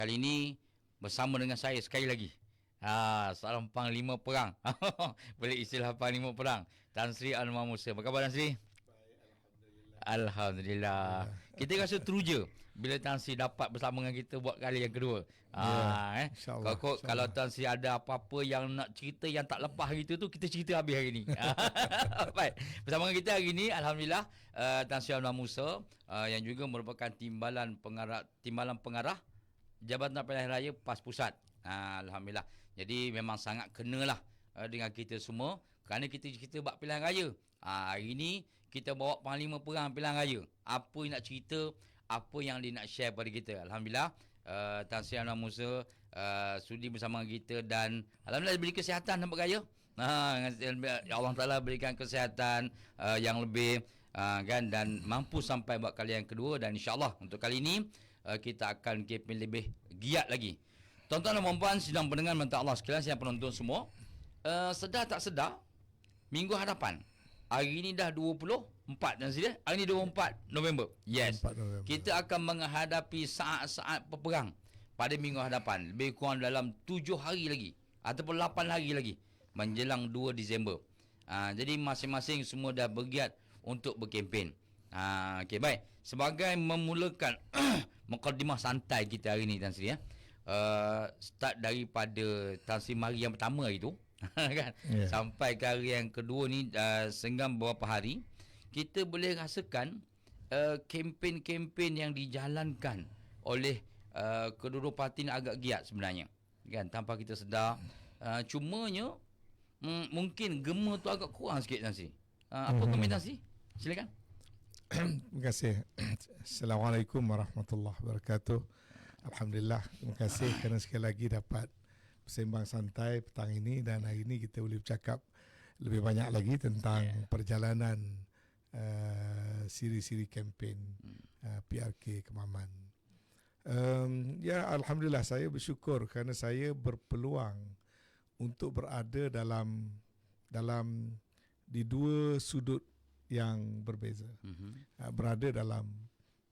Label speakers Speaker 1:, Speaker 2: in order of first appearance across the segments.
Speaker 1: Kali ini bersama dengan saya sekali lagi. Seorang panglima perang. Boleh istilah panglima perang. Tan Sri Anwar Musa. Apa khabar Tan Sri? Alhamdulillah. Kita rasa teruja bila Tan Sri dapat bersama dengan kita buat kali yang kedua.
Speaker 2: InsyaAllah.
Speaker 1: Kalau Tan Sri ada apa-apa yang nak cerita yang tak lepas gitu tu, kita cerita habis hari ni. Baik. Bersama dengan kita hari ni, Alhamdulillah, Tan Sri Anwar Musa, yang juga merupakan timbalan pengarah Jabatan Pilihan Raya PAS Pusat. Alhamdulillah. Jadi memang sangat kenalah dengan kita semua kerana kita buat pilihan raya. Hari ni kita bawa panglima perang pilihan raya. Apa yang nak cerita, apa yang dia nak share pada kita. Alhamdulillah, Tan Sri Anwar Musa sudi bersama kita dan alhamdulillah diberi kesihatan nampak raya. Allah Taala berikan kesihatan yang lebih kan, dan mampu sampai buat kali yang kedua, dan insya-Allah untuk kali ini kita akan kempen lebih giat lagi. Tuan-tuan dan puan-puan, sidang pendengar mata Allah sekalian, yang penonton semua, sedar tak sedar minggu hadapan, hari ini dah 24 dan sini, hari ini 24 November. Yes.
Speaker 2: 4 November.
Speaker 1: Kita akan menghadapi saat-saat peperang pada minggu hadapan, lebih kurang dalam 7 hari lagi ataupun 8 hari lagi menjelang 2 Disember. Jadi masing-masing semua dah bergiat untuk berkempen. Okey, baik. Sebagai memulakan mukadimah santai kita hari ni, Tan Sri, start daripada Tan Sri mari yang pertama itu kan, sampai ke hari yang kedua ni, senggam beberapa hari, kita boleh rasakan kempen-kempen yang dijalankan oleh kedua-dua parti ni agak giat sebenarnya kan, tanpa kita sedar. Cumanya mungkin gema tu agak kurang sikit, Tan Sri. Apa komen Tan Sri? Silakan.
Speaker 2: Terima kasih. Assalamualaikum warahmatullahi wabarakatuh. Alhamdulillah, terima kasih kerana sekali lagi dapat bersembang santai petang ini, dan hari ini kita boleh bercakap lebih banyak lagi tentang perjalanan siri-siri kempen PRK Kemaman. Alhamdulillah, saya bersyukur kerana saya berpeluang untuk berada dalam di dua sudut yang berbeza. Berada dalam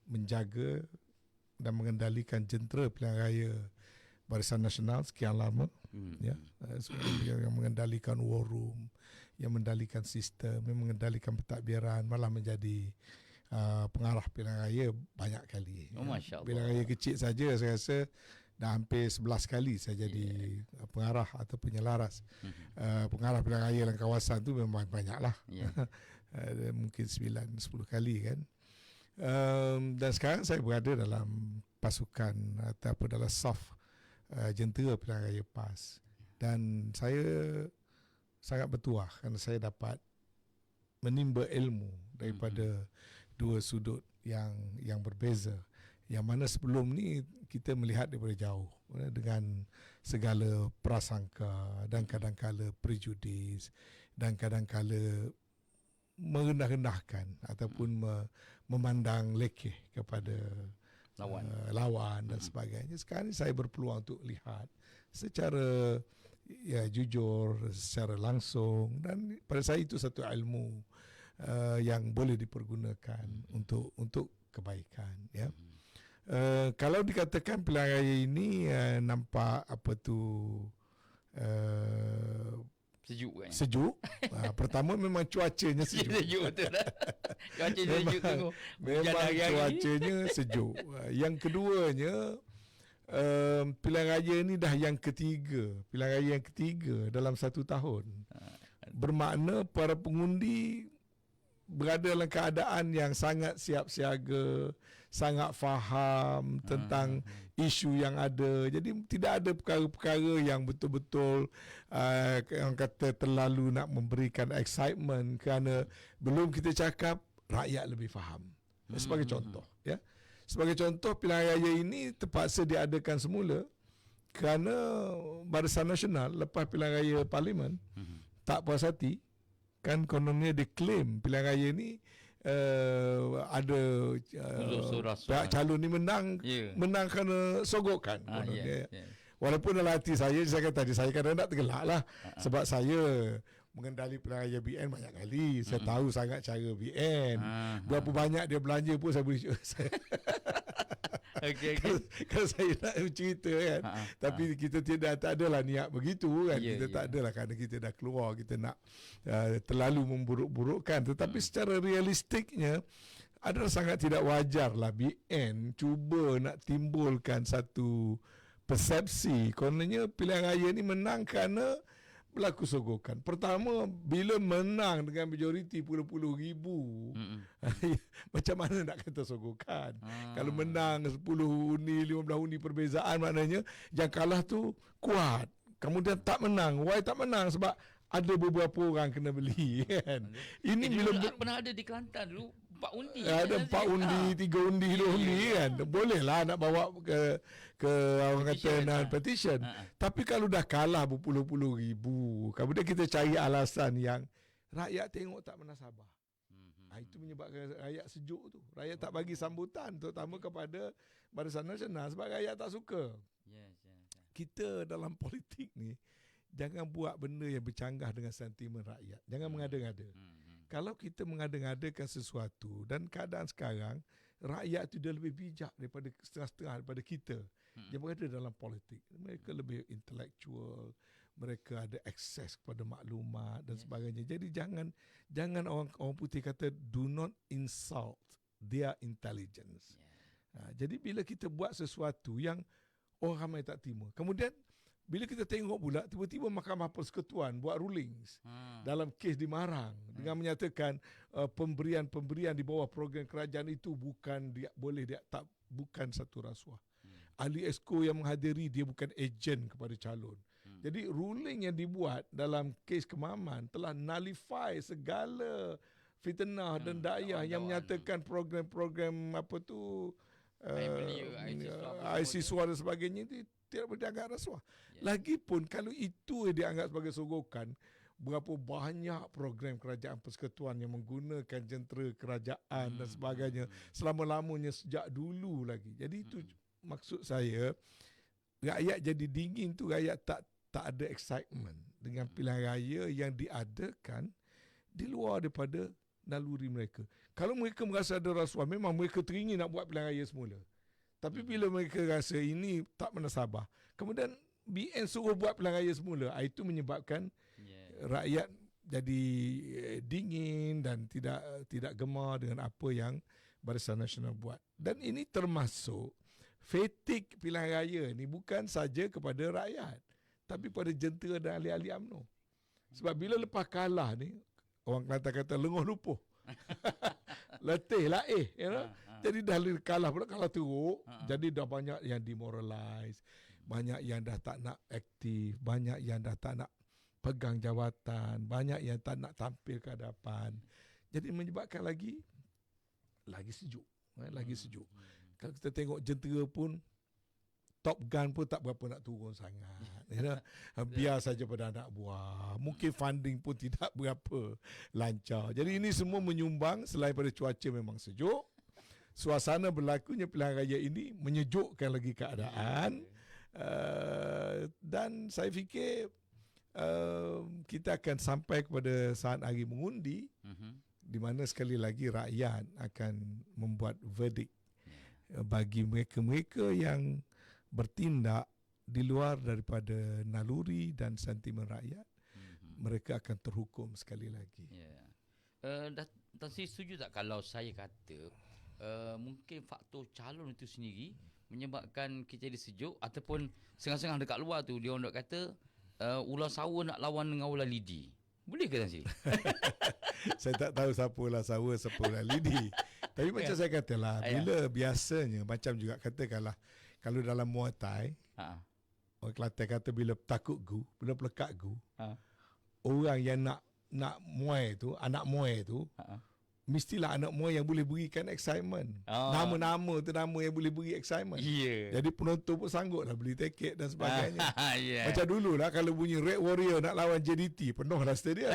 Speaker 2: menjaga dan mengendalikan jentera pilihan raya Barisan Nasional sekian lama, yang mengendalikan war room, yang mengendalikan sistem, yang mengendalikan pentadbiran, malah menjadi pengarah pilihan raya banyak kali.
Speaker 1: Masya Allah.
Speaker 2: Pilihan raya kecil saja saya rasa dah hampir 11 kali saya jadi pengarah atau penyelaras. Pengarah pilihan raya dalam kawasan tu memang banyaklah. Mungkin 9-10 kali kan. Dan sekarang saya berada dalam pasukan atau dalam saf jentera pilihan raya PAS, dan saya sangat bertuah kerana saya dapat menimba ilmu daripada dua sudut yang berbeza, yang mana sebelum ni kita melihat daripada jauh dengan segala prasangka dan kadang-kala prejudis dan kadang-kala merendah-rendahkan ataupun memandang lekeh kepada lawan dan sebagainya. Sekarang ni saya berpeluang untuk lihat secara jujur, secara langsung, dan pada saya itu satu ilmu yang boleh dipergunakan untuk kebaikan. Kalau dikatakan pilihan raya ini nampak
Speaker 1: sejuk kan?
Speaker 2: Sejuk. Pertama memang cuacanya sejuk.
Speaker 1: Sejuk betul lah. Cuacanya sejuk tu.
Speaker 2: Memang cuacanya sejuk. Yang keduanya, pilihan raya ni dah yang ketiga. Pilihan raya yang ketiga dalam 1 tahun. Bermakna para pengundi berada dalam keadaan yang sangat siap siaga, sangat faham tentang isu yang ada. Jadi tidak ada perkara-perkara yang betul-betul yang kata terlalu nak memberikan excitement, kerana belum kita cakap rakyat lebih faham. Sebagai contoh, sebagai contoh, pilihan raya ini terpaksa diadakan semula kerana Barisan Nasional lepas pilihan raya Parlimen tak puas hati. Kan kononnya diklaim pilihan raya ni ada pihak calon ni menang kerana sogokan. Walaupun dalam hati saya kata tadi, saya kadang-kadang tergelak lah. Sebab saya mengendali pilihan raya BN banyak kali. Saya tahu sangat cara BN. Berapa banyak dia belanja pun saya boleh
Speaker 1: Okey, okey.
Speaker 2: Kalau saya nak cerita kan, tapi kita tak adalah niat begitu kan. Kita tak adalah kerana kita dah keluar, kita nak terlalu memburuk-burukkan. Tetapi secara realistiknya adalah sangat tidak wajar lah BN cuba nak timbulkan satu persepsi kononnya pilihan raya ni menang kerana berlaku sogokan. Pertama, bila menang dengan majoriti puluh-puluh ribu, macam mana nak kata sogokan? Kalau menang 10 undi, 15 undi perbezaan, maknanya yang kalah tu kuat. Kemudian tak menang. Why tak menang? Sebab ada beberapa orang kena beli kan. Ini bila
Speaker 1: pernah ada di Kelantan dulu 4 undi.
Speaker 2: ada 4 undi, 3 undi, 2 undi kan. Boleh lah nak bawa ke orang kata non petition. Tapi kalau dah kalah berpuluh-puluh ribu, kemudian kita cari alasan yang rakyat tengok tak pernah sabar. Itu menyebabkan rakyat sejuk tu. Rakyat tak bagi sambutan terutama kepada Barisan Nasional sebab rakyat tak suka. Kita dalam politik ni jangan buat benda yang bercanggah dengan sentimen rakyat. Jangan mengada-ngada. Kalau kita mengada-ngadakan sesuatu dan keadaan sekarang rakyat tu dia lebih bijak daripada setengah-setengah daripada kita yang berada dalam politik. Mereka lebih intelektual, mereka ada akses kepada maklumat dan sebagainya. Jadi jangan orang putih kata do not insult their intelligence. Jadi bila kita buat sesuatu yang orang ramai tak terima, kemudian bila kita tengok pula tiba-tiba Mahkamah Persekutuan buat rulings dalam kes di Marang dengan menyatakan pemberian di bawah program kerajaan itu bukan bukan satu rasuah. Ahli esko yang menghadiri dia bukan ejen kepada calon. Jadi ruling yang dibuat dalam kes Kemaman telah nullify segala fitnah dan dayah yang menyatakan program-program apa tu IC suara dan sebagainya itu tidak boleh dianggap rasuah. Lagipun kalau itu dianggap sebagai sogokan, berapa banyak program kerajaan persekutuan yang menggunakan jentera kerajaan dan sebagainya selama-lamanya sejak dulu lagi. Jadi itu maksud saya, rakyat jadi dingin tu, rakyat tak ada excitement dengan pilihan raya yang diadakan di luar daripada naluri mereka. Kalau mereka merasa ada rasuah, memang mereka teringin nak buat pilihan raya semula. Tapi bila mereka rasa ini tak pernah sabar, kemudian BN suruh buat pilihan raya semula, itu menyebabkan rakyat jadi dingin dan tidak gemar dengan apa yang Barisan Nasional buat. Dan ini termasuk fatigue pilihan raya ni bukan saja kepada rakyat, tapi pada jentera dan ahli-ahli UMNO. Sebab bila lepas kalah ni, orang kata lengoh lupuh. Letih lah Jadi dah kalah pula, kalah teruk. Jadi dah banyak yang demoralize, banyak yang dah tak nak aktif, banyak yang dah tak nak pegang jawatan, banyak yang tak nak tampil ke hadapan. Jadi menyebabkan lagi sejuk. Lagi sejuk. Kalau kita tengok jentera pun, Top Gun pun tak berapa nak turun sangat. Biar saja pada anak buah. Mungkin funding pun tidak berapa lancar. Jadi ini semua menyumbang, selain pada cuaca memang sejuk, suasana berlakunya pilihan raya ini menyejukkan lagi keadaan. Dan saya fikir kita akan sampai kepada saat hari mengundi, di mana sekali lagi rakyat akan membuat verdict bagi mereka-mereka yang bertindak di luar daripada naluri dan sentimen rakyat. Mereka akan terhukum sekali lagi.
Speaker 1: Tan Sri setuju tak kalau saya kata mungkin faktor calon itu sendiri menyebabkan kita jadi sejuk, ataupun sengah-sengah dekat luar tu dia orang nak kata ular sawa nak lawan dengan ular lidi. Boleh ke Tan Sri?
Speaker 2: Saya tak tahu siapa ular sawa, siapa ular lidi. Tapi macam saya katalah, bila biasanya macam juga katakanlah kalau dalam Muay Thai, orang Kelantan kata bila takut gu, bila pelekat gu, orang yang nak muay tu, anak muay tu, mestilah anak muay yang boleh berikan excitement. Nama-nama tu nama yang boleh beri excitement. Jadi penonton pun sanggup lah beli tiket dan sebagainya. Macam dulu lah kalau bunyi Red Warrior nak lawan JDT, penuh lah stadium.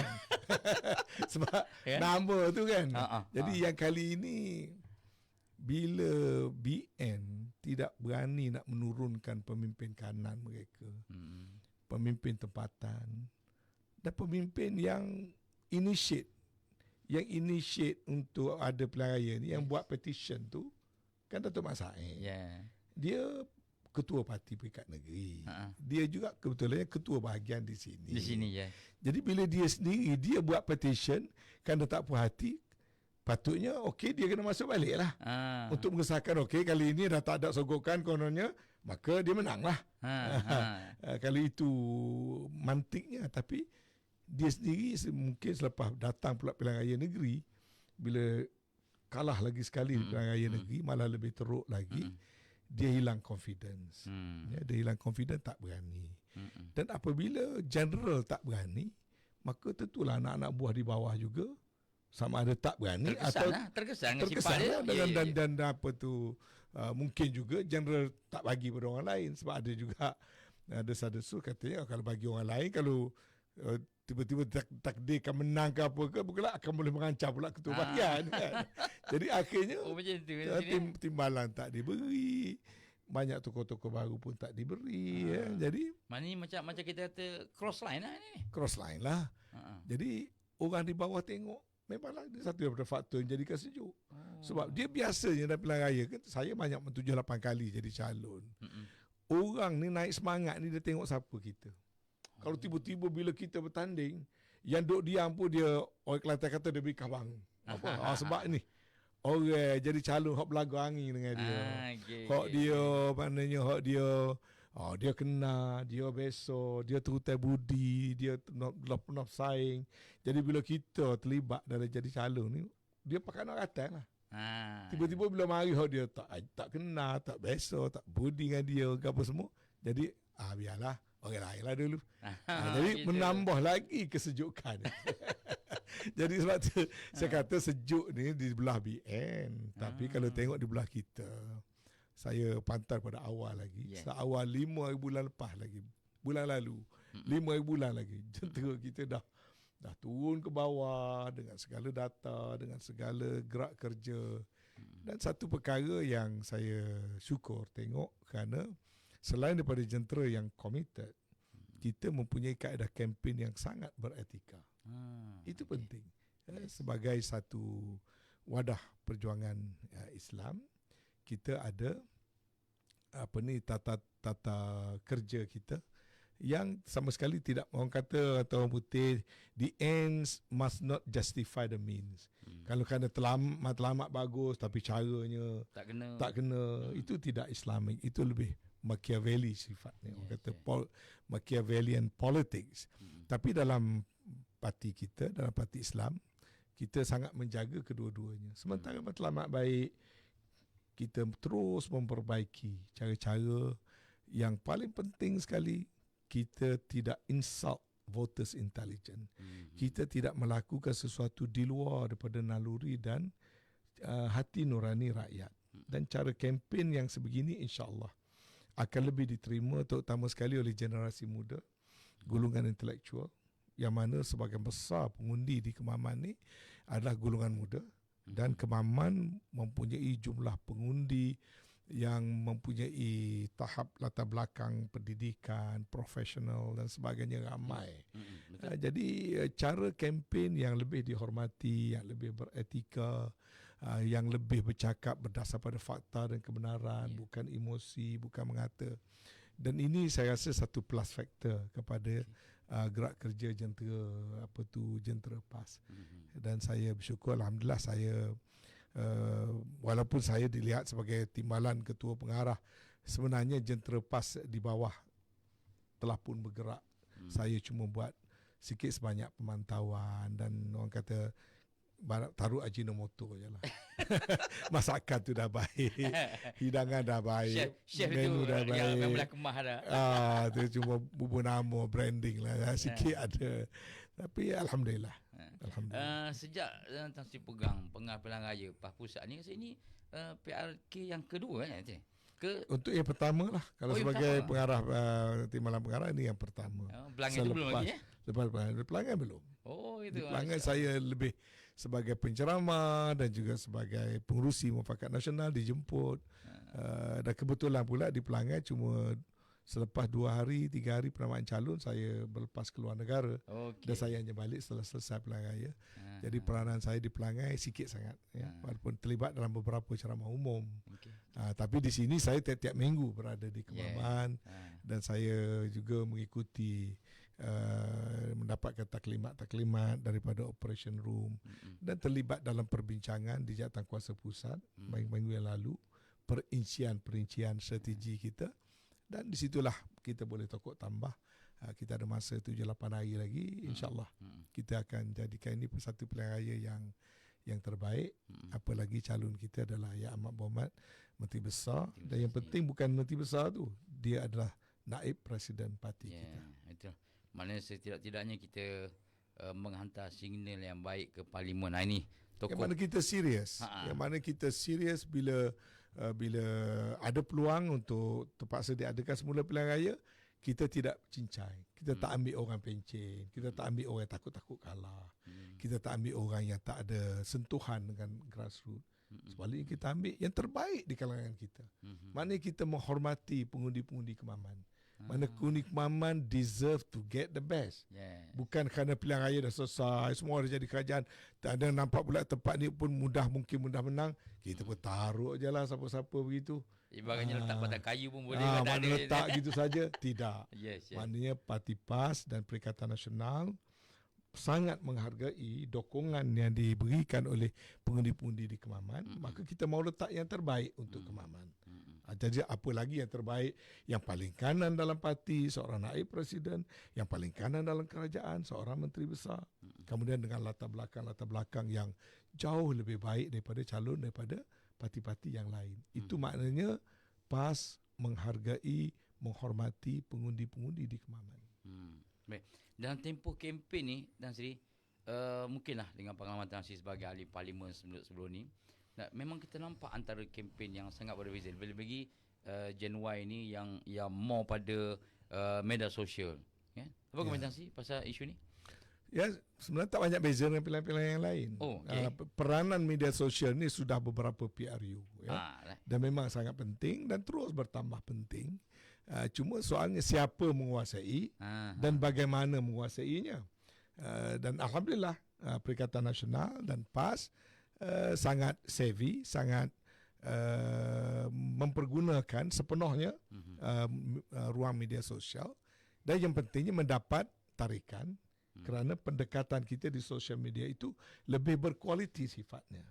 Speaker 2: Sebab nama tu kan. Jadi yang kali ini, bila BN tidak berani nak menurunkan pemimpin kanan mereka, pemimpin tempatan dan pemimpin yang initiate untuk ada pilihan raya ni, yang buat petition tu kan Datuk Mat Said.
Speaker 1: Ya.
Speaker 2: Dia ketua parti Peringkat Negeri.
Speaker 1: Ha.
Speaker 2: Dia juga kebetulannya ketua bahagian di sini.
Speaker 1: Di sini ya.
Speaker 2: Jadi bila dia sendiri dia buat petition kan dia tak puas hati, patutnya okey dia kena masuk balik lah. Untuk mengesahkan okey kali ini dah tak ada sogokan kononnya, maka dia menang lah. Kalau itu mantiknya, tapi dia sendiri mungkin selepas datang pula pilihan raya negeri, bila kalah lagi sekali pilihan raya negeri, malah lebih teruk lagi, dia hilang confidence. Ya, dia hilang confidence, tak berani. Dan apabila general tak berani, maka tentulah anak-anak buah di bawah juga sama ada tak berani
Speaker 1: terkesan
Speaker 2: sifat dia. Dan apa tu, mungkin juga general tak bagi pada orang lain, sebab ada juga desa-desu katanya kalau bagi orang lain, kalau tiba-tiba takdirkan menang ke apa ke, bukanlah akan boleh mengancam pula ketua bahagian kan. Jadi akhirnya timbalan tak diberi, banyak tokoh-tokoh baru pun tak diberi. Jadi
Speaker 1: mana ni macam kita kata cross line lah ni.
Speaker 2: Cross line lah. Jadi orang di bawah tengok, memanglah dia satu daripada faktor yang jadikan sejuk. Sebab dia biasanya dalam pilihan raya kan, saya banyak 7-8 kali jadi calon. Orang ni naik semangat ni, dia tengok siapa kita. Kalau tiba-tiba bila kita bertanding, yang duduk diam pun dia, orang Kelantan kata dia beri kabang. Apa? Sebab ni orang jadi calon hok belagu angin dengan dia. Hok dia maknanya hok dia dia kena, dia besok, dia terutai budi, dia pernah saing. Jadi bila kita terlibat dalam jadi calon ni, dia pakai nak kata lah. Tiba-tiba bila mari hok dia tak kena, tak besok, tak budi dengan dia ke apa semua. Jadi biarlah orang lain lah dulu. Jadi gitu. Menambah lagi kesejukan. Jadi sebab tu saya kata sejuk ni di belah BN. Tapi kalau tengok di belah kita, saya pantar pada awal lagi. Awal 5 bulan lepas lagi, bulan lalu, 5 bulan lagi, jentera kita dah turun ke bawah dengan segala data, dengan segala gerak kerja. Dan satu perkara yang saya syukur tengok, kerana selain daripada jentera yang committed, kita mempunyai kaedah kempen yang sangat beretika. Itu penting. Sebagai satu wadah perjuangan Islam, kita ada tata kerja kita yang sama sekali tidak, orang kata atau orang putih, the ends must not justify the means. Kalau kerana terlamat bagus tapi caranya tak kena, itu tidak Islamik, itu lebih Machiavelli sifatnya. Orang kata Machiavellian politics. Tapi dalam parti kita, dalam parti Islam, kita sangat menjaga kedua-duanya. Sementara matlamat baik, kita terus memperbaiki cara-cara. Yang paling penting sekali, kita tidak insult voters intelligence. Kita tidak melakukan sesuatu di luar daripada naluri dan hati nurani rakyat. Dan cara kempen yang sebegini insya-Allah akan lebih diterima, terutama sekali oleh generasi muda, golongan intelektual, yang mana sebahagian besar pengundi di Kemaman ni adalah golongan muda, dan Kemaman mempunyai jumlah pengundi yang mempunyai tahap latar belakang pendidikan, profesional dan sebagainya ramai. Jadi cara kempen yang lebih dihormati, yang lebih beretika, yang lebih bercakap berdasar pada fakta dan kebenaran, bukan emosi, bukan mengata. Dan ini saya rasa satu plus factor kepada gerak kerja jentera PAS. Dan saya bersyukur, alhamdulillah, saya walaupun saya dilihat sebagai timbalan ketua pengarah, sebenarnya jentera PAS di bawah telah pun bergerak. Saya cuma buat sikit sebanyak pemantauan dan orang kata taruh Ajinomoto je lah. Masakan tu dah baik, hidangan dah baik,
Speaker 1: chef
Speaker 2: menu
Speaker 1: tu
Speaker 2: dah baik,
Speaker 1: yang memang kemah dah.
Speaker 2: Tu cuma bubur nama, branding lah, sikit ada. Tapi alhamdulillah.
Speaker 1: Sejak Tan Sri pegang pengarah pilihan raya PAS Pusat ni, rasa ini PRK yang kedua kan?
Speaker 2: Untuk yang pertama lah. Kalau sebagai pengarah, timbalan pengarah, ini yang pertama.
Speaker 1: Pelanggan tu belum lagi
Speaker 2: Lepas pelanggan belum.
Speaker 1: Itu.
Speaker 2: Pelanggan saya lebih sebagai penceramah dan juga sebagai pengurusi mufakat nasional dijemput. Dan kebetulan pula di pelanggan cuma selepas 2 hari, 3 hari penamaan calon, saya berlepas ke luar negara. Dan saya hanya balik setelah selesai pilihan raya. Jadi peranan saya di pelanggan sikit sangat, walaupun terlibat dalam beberapa ceramah umum. Tapi di sini saya tiap-tiap minggu berada di Kemaman, dan saya juga mengikuti mendapatkan taklimat daripada operation room dan terlibat dalam perbincangan di Jawatankuasa Pusat minggu yang lalu, perincian strategi kita, dan di situlah kita boleh tokok tambah. Kita ada masa 7-8 hari lagi, insyaAllah kita akan jadikan ini satu pilihan raya yang terbaik. Apalagi calon kita adalah Yang Amat Berhormat Menteri Besar, dan yang penting bukan Menteri Besar tu, dia adalah Naib Presiden parti kita.
Speaker 1: Betul. Maknanya setidak-tidaknya kita menghantar signal yang baik ke Parlimen. Ini
Speaker 2: Yang mana kita serius. Yang mana kita serius bila ada peluang untuk terpaksa diadakan semula pilihan raya, kita tidak cincai. Kita tak ambil orang pencen. Kita tak ambil orang yang takut-takut kalah. Kita tak ambil orang yang tak ada sentuhan dengan grassroots. Sebaliknya kita ambil yang terbaik di kalangan kita. Maknanya kita menghormati pengundi-pengundi Kemaman. Mana pengundi Kemaman deserve to get the best. Bukan kerana pilihan raya dah selesai, semua dah jadi kerajaan, tak ada nampak pula tempat ni pun mudah menang. Kita pun taruh je lah siapa-siapa begitu.
Speaker 1: Ibaratnya letak batang kayu pun boleh.
Speaker 2: Mana letak gitu saja. Tidak.
Speaker 1: Yes.
Speaker 2: Maknanya Parti PAS dan Perikatan Nasional sangat menghargai dokongan yang diberikan oleh pengundi-pengundi di Kemaman. Maka kita mau letak yang terbaik untuk Kemaman. Jadi apa lagi yang terbaik? Yang paling kanan dalam parti, seorang naib presiden. Yang paling kanan dalam kerajaan, seorang menteri besar. Kemudian dengan latar belakang yang jauh lebih baik daripada parti-parti yang lain. Itu maknanya PAS menghargai, menghormati pengundi-pengundi di Kemaman.
Speaker 1: Baik. Dalam tempoh kempen ni, Dan Sri, mungkinlah dengan pengalaman Tan Sri sebagai ahli parlimen sebelum ni, memang kita nampak antara kempen yang sangat berbeza. Bagi Gen Y ni yang more pada media sosial. Apa komentar Tan Sri pasal isu ni?
Speaker 2: Ya, sebenarnya tak banyak beza dengan pilihan-pilihan yang lain. Peranan media sosial ni sudah beberapa PRU. Dan memang sangat penting dan terus bertambah penting. Cuma soalnya siapa menguasai dan bagaimana menguasainya. Dan Alhamdulillah Perikatan Nasional dan PAS sangat savvy, sangat mempergunakan sepenuhnya ruang media sosial, dan yang pentingnya mendapat tarikan kerana pendekatan kita di sosial media itu lebih berkualiti sifatnya.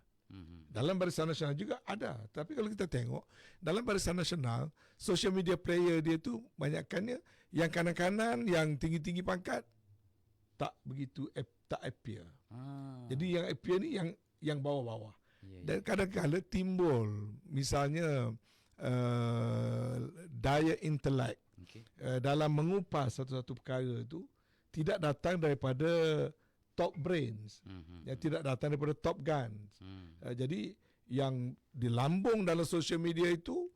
Speaker 2: Dalam Barisan Nasional juga ada, tapi kalau kita tengok dalam Barisan Nasional, social media player dia tu banyakkannya yang kanan-kanan, yang tinggi-tinggi pangkat tak begitu tak appear. Jadi yang appear ni yang bawah-bawah. Dan kadang-kadang timbul misalnya daya intelek dalam mengupas satu-satu perkara itu tidak datang daripada top brains, yang tidak datang daripada top guns. Jadi yang dilambung dalam social media itu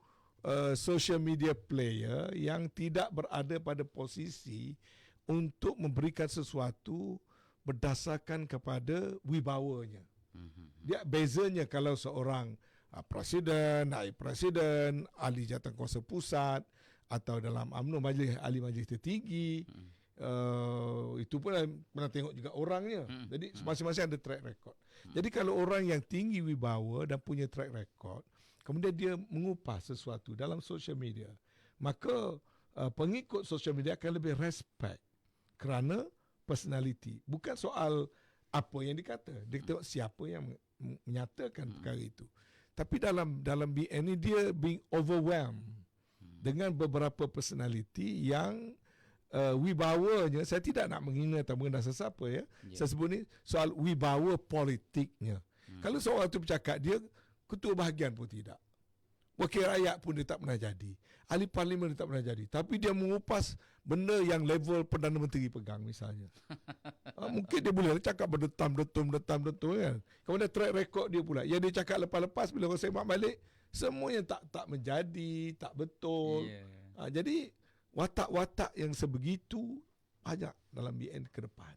Speaker 2: social media player yang tidak berada pada posisi untuk memberikan sesuatu berdasarkan kepada wibawanya. Dia bezanya kalau seorang presiden, naib presiden, ahli Jawatankuasa Pusat atau dalam UMNO ahli majlis tertinggi, itu pun pernah tengok juga orangnya. Jadi masing-masing ada track record. Jadi kalau orang yang tinggi wibawa dan punya track record, kemudian dia mengupas sesuatu dalam social media, maka pengikut social media akan lebih respect kerana personality. Bukan soal apa yang dikata, dia tengok siapa yang menyatakan perkara itu. Tapi dalam BN ni dia being overwhelmed dengan beberapa personality yang wibawanya, saya tidak nak menghina atau mengenal sesiapa ya. Saya sebut ni soal wibawa politiknya. Kalau seorang tu bercakap, dia ketua bahagian pun tidak, wakil rakyat pun dia tak pernah jadi, ahli parlimen dia tak pernah jadi, tapi dia mengupas benda yang level Perdana Menteri pegang misalnya. Mungkin dia boleh cakap berdetam kan. Kemudian track record dia pula, yang dia cakap lepas-lepas bila orang semak balik, semuanya tak menjadi, tak betul. Jadi watak-watak yang sebegitu banyak dalam BN ke depan.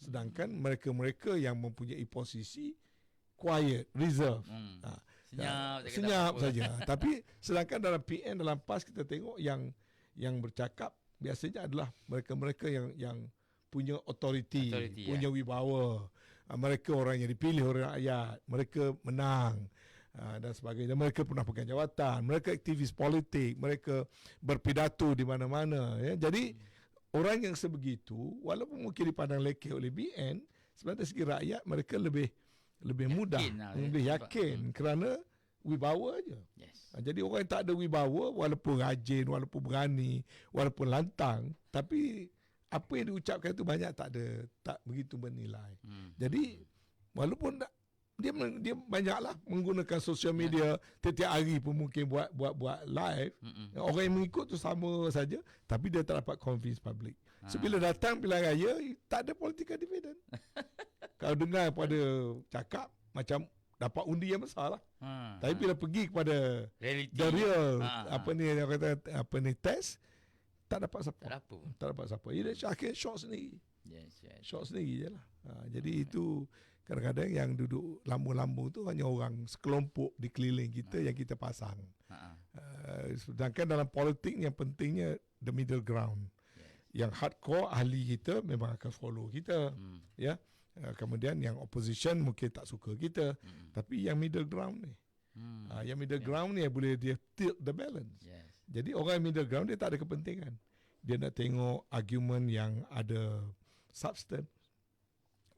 Speaker 2: Sedangkan mereka-mereka yang mempunyai posisi quiet, reserve, senyap saja. Tapi sedangkan dalam PN, dalam PAS, kita tengok yang bercakap biasanya adalah mereka-mereka yang punya authority punya wibawa. Mereka orang yang dipilih oleh rakyat, mereka menang. dan sebagainya. Mereka pernah pegang jawatan, mereka aktivis politik, mereka berpidato di mana-mana. Ya. Jadi orang yang sebegitu, walaupun mungkin dipandang lekeh oleh BN, sebenarnya dari segi rakyat mereka lebih mudah, lebih yakin kerana wibawa aja.
Speaker 1: Yes.
Speaker 2: Jadi orang yang tak ada wibawa, walaupun rajin, walaupun berani, walaupun lantang, tapi apa yang diucapkan itu banyak tak begitu bernilai. Jadi walaupun dia banyaklah menggunakan sosial media, setiap hari pun mungkin buat live. Orang yang mengikut tu sama saja, tapi dia tak dapat convince public. So bila datang pilihan raya, tak ada political dividend. Kalau dengar pada cakap macam dapat undi yang besar lah. Tapi bila pergi kepada
Speaker 1: reality,
Speaker 2: the real apa ni test, tak dapat siapa. Tak dapat siapa. Dia akhirnya short sendiri.
Speaker 1: Yes.
Speaker 2: Short sendiri je lah. Jadi itu kadang-kadang yang duduk lambung-lambung tu hanya orang sekelompok di keliling kita yang kita pasang. Sedangkan dalam politik yang pentingnya the middle ground. Yang hardcore ahli kita memang akan follow kita. Ya. Kemudian yang opposition mungkin tak suka kita. Tapi yang middle ground ni. Yang middle ground ni boleh dia tilt the balance. Jadi orang yang middle ground dia tak ada kepentingan. Dia nak tengok argument yang ada substance.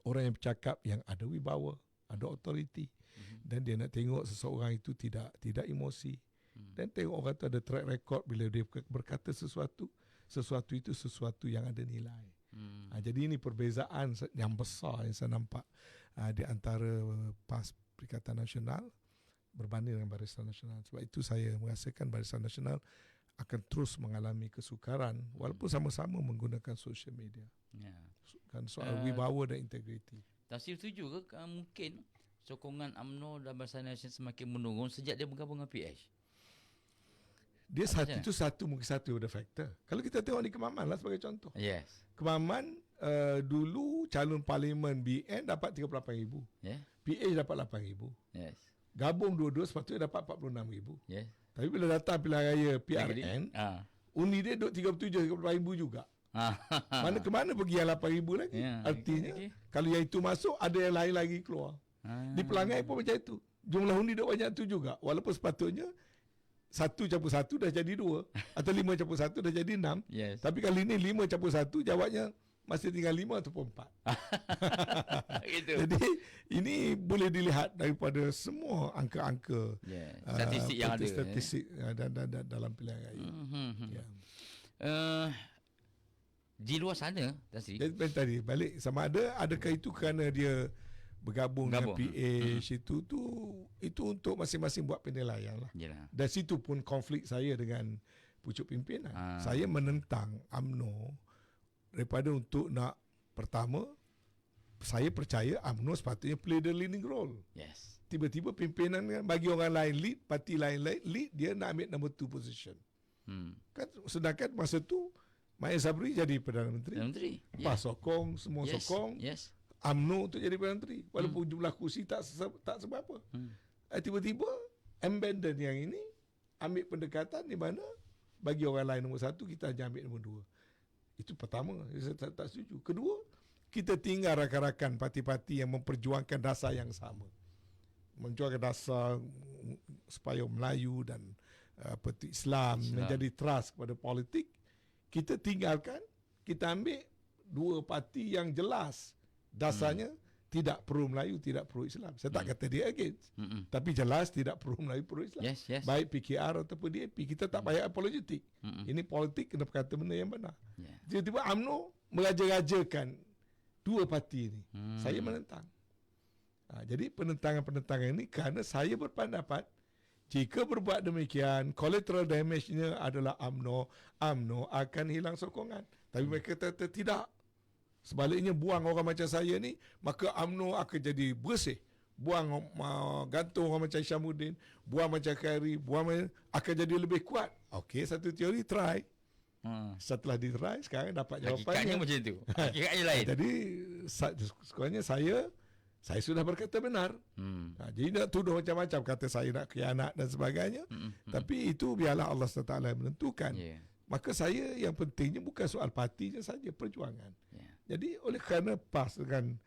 Speaker 2: Orang yang bercakap yang ada wibawa, ada authority. Dan dia nak tengok seseorang itu tidak emosi. Dan tengok orang itu ada track record bila dia berkata sesuatu itu sesuatu yang ada nilai. Jadi ini perbezaan yang besar yang saya nampak di antara PAS Perikatan Nasional berbanding dengan Barisan Nasional. Sebab itu saya merasakan Barisan Nasional akan terus mengalami kesukaran walaupun sama-sama menggunakan social media. Kan soal wibawa dan integriti.
Speaker 1: Tasir setuju ke mungkin sokongan UMNO dan Barisan Nasional semakin menurun sejak dia bergabung dengan PH?
Speaker 2: Dia mungkin satu ada faktor. Kalau kita tengok di Kemaman lah sebagai contoh.
Speaker 1: Yes.
Speaker 2: Kemaman dulu calon parlimen BN dapat 38,000. PH dapat 8,000.
Speaker 1: Yes.
Speaker 2: Gabung dua-dua sepatutnya dapat 46,000.
Speaker 1: Yes.
Speaker 2: Tapi bila datang pilihan raya PRN, undi dia duduk 37,000 juga. Mana ke mana pergi yang 8,000 lagi? Artinya kalau yang itu masuk ada yang lain lagi keluar. Di Pelangai pun macam itu. Jumlah undi duduk banyak tu juga. Walaupun sepatutnya 1+1 dah jadi 2 atau 5+1 dah jadi 6. Tapi kali ini 5+1 jawabnya masih tinggal 5 ataupun 4. Jadi ini boleh dilihat daripada semua angka-angka
Speaker 1: statistik yang ada.
Speaker 2: Statistik dalam pilihan raya.
Speaker 1: Di luar sana
Speaker 2: tadi balik sama adakah itu kerana dia bergabung dengan PH itu untuk masing-masing buat penilaian lah. Dan situ pun konflik saya dengan pucuk pimpinan. Saya menentang UMNO daripada untuk nak pertama saya percaya UMNO sepatutnya play the leading role. Tiba-tiba pimpinan kan bagi orang lain lead, parti lain lead, dia nak ambil number 2 position. Kan sedangkan masa tu Mahir Sabri jadi Perdana Menteri. PAS sokong, semua sokong. UMNO untuk jadi Perdana Menteri. Walaupun jumlah kursi tak seberapa. Tiba-tiba Ambenden yang ini ambil pendekatan di mana bagi orang lain nombor 1, kita hanya ambil nombor 2. Itu pertama, saya tak setuju. Kedua, kita tinggal rakan-rakan parti-parti yang memperjuangkan dasar yang sama. Memperjuangkan dasar supaya Melayu dan Islam menjadi trust kepada politik. Kita tinggalkan, kita ambil 2 parti yang jelas dasarnya tidak pro Melayu, tidak pro Islam. Saya tak kata dia against, tapi jelas tidak pro Melayu, pro Islam. Baik PKR ataupun DAP, kita tak payah apologetik. Ini politik, kena berkata benda yang benar. Tiba-tiba UMNO meraja-rajakan 2 parti ini. Saya menentang. Jadi penentangan-penentangan ini kerana saya berpendapat jika berbuat demikian, collateral damage-nya adalah UMNO akan hilang sokongan. Tapi mereka kata tidak. Sebaliknya buang orang macam saya ni, maka UMNO akan jadi bersih. Buang gantung orang macam Syamuddin, buang macam Khairi, akan jadi lebih kuat. Okey, satu teori try. Setelah ditry, sekarang dapat jawapannya.
Speaker 1: Hakikatnya macam itu. Hakikatnya lain.
Speaker 2: Jadi sekurang-kurangnya saya sudah berkata benar. Jadi nak tuduh macam-macam, kata saya nak khianat dan sebagainya. Tapi itu biarlah Allah SWT menentukan. Maka saya yang pentingnya bukan soal partinya saja, perjuangan. Jadi oleh kerana PAS dengan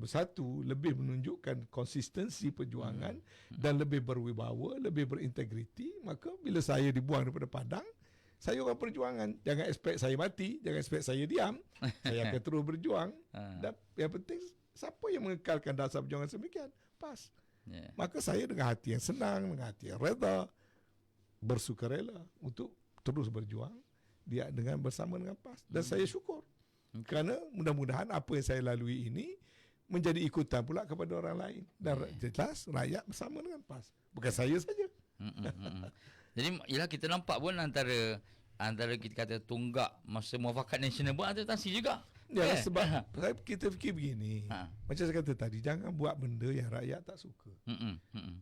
Speaker 2: Bersatu lebih menunjukkan konsistensi perjuangan dan lebih berwibawa, lebih berintegriti, maka bila saya dibuang daripada padang, saya orang perjuangan. Jangan expect saya mati, jangan expect saya diam. Saya akan terus berjuang. Dan yang penting, siapa yang mengekalkan dasar perjuangan semikian? PAS. Maka saya dengan hati yang senang, dengan hati yang reda, bersukarela untuk terus berjuang dia dengan bersama dengan PAS. Dan saya syukur. Kerana mudah-mudahan apa yang saya lalui ini menjadi ikutan pula kepada orang lain. Dan jelas rakyat bersama dengan PAS. Bukan saya saja.
Speaker 1: Jadi ialah kita nampak pun antara kita kata tunggak masa muafakat nasional pun ada tansi juga.
Speaker 2: Ya, sebab kita fikir begini. Macam saya kata tadi, jangan buat benda yang rakyat tak suka.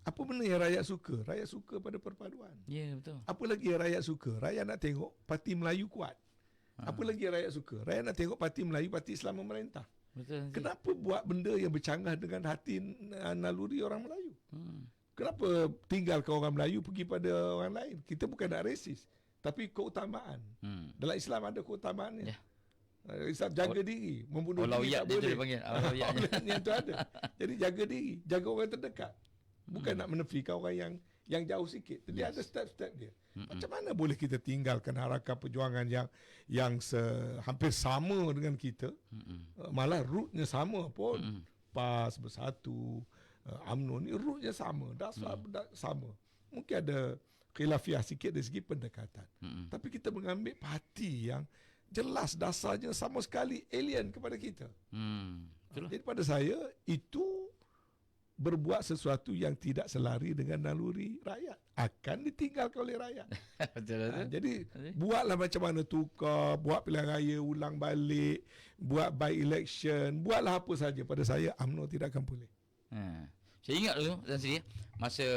Speaker 2: Apa benda yang rakyat suka? Rakyat suka pada perpaduan.
Speaker 1: Ya, betul.
Speaker 2: Apa lagi yang rakyat suka? Rakyat nak tengok parti Melayu kuat. Apa lagi yang rakyat suka? Rakyat nak tengok parti Melayu, parti Islam memerintah.
Speaker 1: Betul.
Speaker 2: Kenapa buat benda yang bercanggah dengan hati naluri orang Melayu? Kenapa tinggalkan orang Melayu pergi pada orang lain? Kita bukan nak resis, tapi keutamaan. Dalam Islam ada keutamaannya. Islam jaga diri, membunuh diri tak boleh. Yang tu ada. Jadi jaga diri, jaga orang terdekat. Bukan nak menefikan orang yang jauh sikit. Jadi ada step-step dia. Macam mana boleh kita tinggalkan harakat perjuangan yang hampir sama dengan kita, malah rootnya sama pun. PAS, Bersatu, UMNO ni rootnya sama, dasar sama. Mungkin ada khilafiah sikit dari segi pendekatan. Tapi kita mengambil parti yang jelas dasarnya sama sekali alien kepada kita. Jadi pada saya itu berbuat sesuatu yang tidak selari dengan naluri rakyat, akan ditinggalkan oleh rakyat. Jadi buatlah macam mana tukar, buat pilihan raya ulang balik, buat by election, buatlah apa saja. Pada saya UMNO tidak akan boleh.
Speaker 1: Saya ingat dulu Tan Sri, masa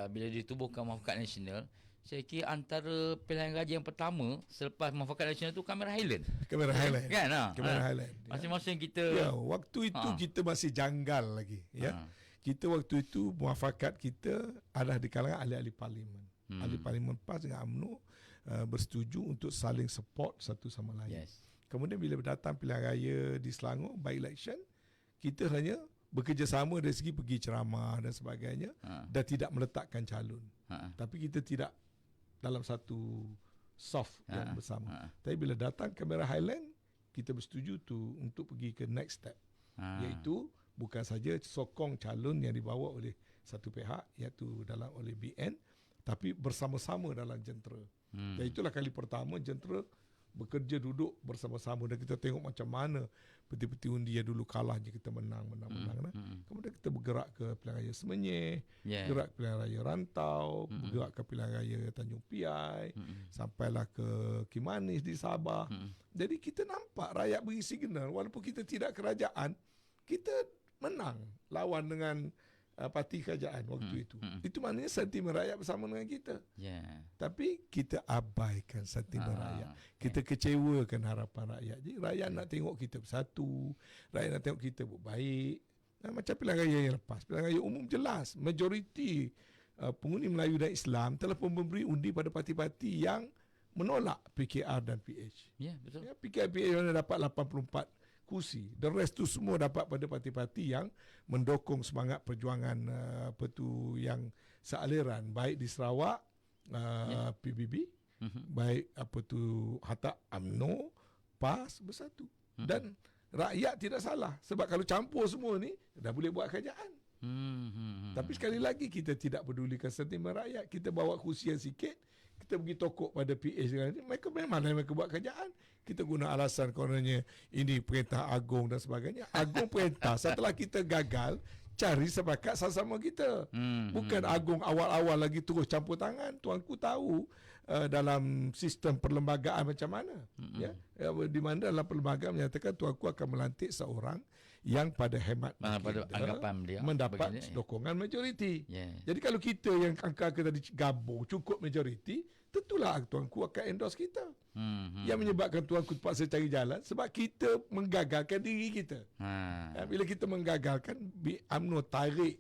Speaker 1: bila ditubuhkan Muafakat Nasional, saya kira antara pilihan raya yang pertama selepas Muafakat Nasional tu Kamera Highland.
Speaker 2: Kamera Highland.
Speaker 1: Kan?
Speaker 2: Kamera Highland.
Speaker 1: Masing-masing kita.
Speaker 2: Ya, waktu itu kita masih janggal lagi. Ya. Kita waktu itu muafakat kita adalah di kalangan ahli-ahli parlimen. Ahli parlimen PAS dengan UMNO bersetuju untuk saling support satu sama lain. Kemudian bila datang pilihan raya di Selangor by election, kita hanya bekerjasama dari segi pergi ceramah dan sebagainya dan tidak meletakkan calon. Tapi kita tidak dalam satu soft yang bersama. Tapi bila datang Kamera Highland, kita bersetuju tu untuk pergi ke next step. Iaitu bukan saja sokong calon yang dibawa oleh satu pihak, iaitu oleh BN, tapi bersama-sama dalam jentera. Dan itulah kali pertama jentera bekerja duduk bersama-sama dan kita tengok macam mana peti-peti undi yang dulu kalah je kita menang. Kemudian kita bergerak ke pilihan raya Semenyih, bergerak ke pilihan raya Rantau, bergerak ke pilihan raya Tanjung Piai, sampailah ke Kimanis di Sabah. Jadi kita nampak rakyat beri signal, walaupun kita tidak kerajaan, kita menang lawan dengan parti kerajaan waktu itu. Itu maknanya sentimen rakyat bersama dengan kita. Tapi kita abaikan sentimen rakyat. Kita kecewakan harapan rakyat. Jadi rakyat nak tengok kita bersatu, rakyat nak tengok kita baik. Macam pilihan raya yang lepas, pilihan raya umum jelas, majoriti pengundi Melayu dan Islam telah pun memberi undi pada parti-parti yang menolak PKR dan PH.
Speaker 1: Betul.
Speaker 2: PKR PH mana dapat 84 kursi. The rest tu semua dapat pada parti-parti yang mendukung semangat perjuangan yang sealiran, baik di Sarawak PBB, baik Hatta UMNO, PAS, Bersatu. Dan rakyat tidak salah, sebab kalau campur semua ni dah boleh buat kerajaan. Tapi sekali lagi kita tidak pedulikan sentimen rakyat. Kita bawa kursi yang sikit, kita pergi tokok pada PH dengan ini, mereka memang mereka buat kerajaan. Kita guna alasan kononnya ini perintah agung dan sebagainya. Agung perintah setelah kita gagal cari sepakat sama-sama kita. Bukan agung awal-awal lagi terus campur tangan. Tuanku tahu dalam sistem perlembagaan macam mana. Di mana dalam perlembagaan menyatakan tuanku akan melantik seorang yang pada hemat
Speaker 1: pada anggapan dia
Speaker 2: mendapat sokongan majoriti. Jadi kalau kita yang angka-angka tadi gabung cukup majoriti, tentulah tuanku akan endorse kita. Yang menyebabkan tuanku terpaksa cari jalan sebab kita menggagalkan diri kita. Bila kita menggagalkan, UMNO tarik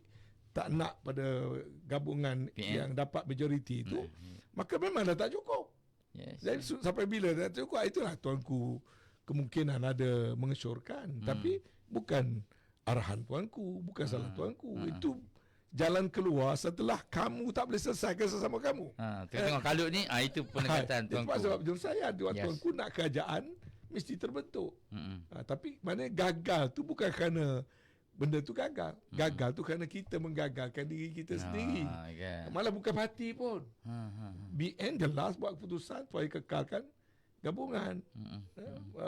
Speaker 2: tak nak pada gabungan yang dapat majoriti itu, maka memang dah tak cukup. Jadi sampai bila tak cukup, itulah tuanku kemungkinan ada mengesyorkan. Tapi bukan arahan tuanku, bukan salah tuanku. Itu jalan keluar setelah kamu tak boleh selesaikan sesama kamu.
Speaker 1: Tengok kalut ni, itu pendekatan
Speaker 2: Itu
Speaker 1: tuanku.
Speaker 2: sebab saya tuanku nak kerajaan mesti terbentuk. Tapi mana gagal tu bukan kerana benda tu gagal. Gagal tu kerana kita menggagalkan diri kita sendiri. Malah bukan parti pun. BN jelas buat keputusan supaya kekalkan gabungan.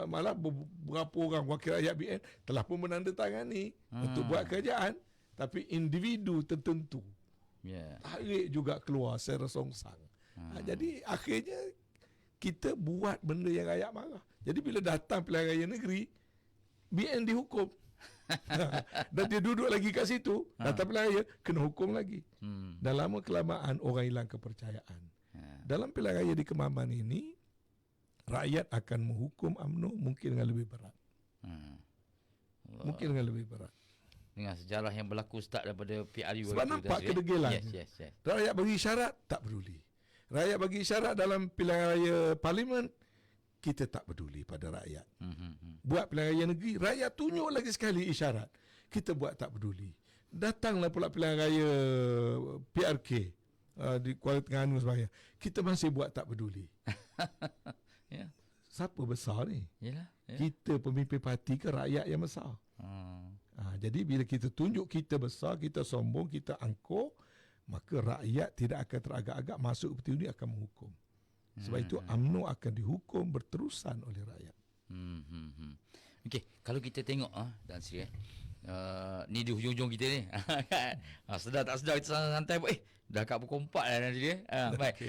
Speaker 2: Malah beberapa orang wakil rakyat BN telah pun menandatangani untuk buat kerajaan, tapi individu tertentu tarik juga keluar secara songsang. Jadi akhirnya kita buat benda yang rakyat marah. Jadi bila datang pilihan raya negeri, BN dihukum. Dan dia duduk lagi kat situ, datang pilihan raya kena hukum lagi. Dan lama kelamaan orang hilang kepercayaan. Dalam pilihan raya di Kemaman ini, rakyat akan menghukum UMNO mungkin dengan lebih berat. Mungkin dengan lebih berat.
Speaker 1: Dengan sejarah yang berlaku start daripada PRU.
Speaker 2: Sebab nampak kedegilan.
Speaker 1: Yes.
Speaker 2: Rakyat bagi isyarat, tak peduli. Rakyat bagi isyarat dalam pilihan raya parlimen, kita tak peduli pada rakyat. Buat pilihan raya negeri, rakyat tunjuk lagi sekali isyarat. Kita buat tak peduli. Datanglah pula pilihan raya PRK di Kuala Terengganu sebagainya. Kita masih buat tak peduli. Siapa besar ni?
Speaker 1: Yalah.
Speaker 2: Kita pemimpin parti ke rakyat yang besar? Jadi bila kita tunjuk kita besar, kita sombong, kita angkuh, maka rakyat tidak akan teragak-agak masuk ke peti undi akan menghukum. Sebab itu UMNO akan dihukum berterusan oleh rakyat.
Speaker 1: Okey, kalau kita tengok Tan Sri ni di hujung-hujung kita ni. Sedar tak sedar kita santai buat dah kat pukul 4 dah nanti dia. Baik.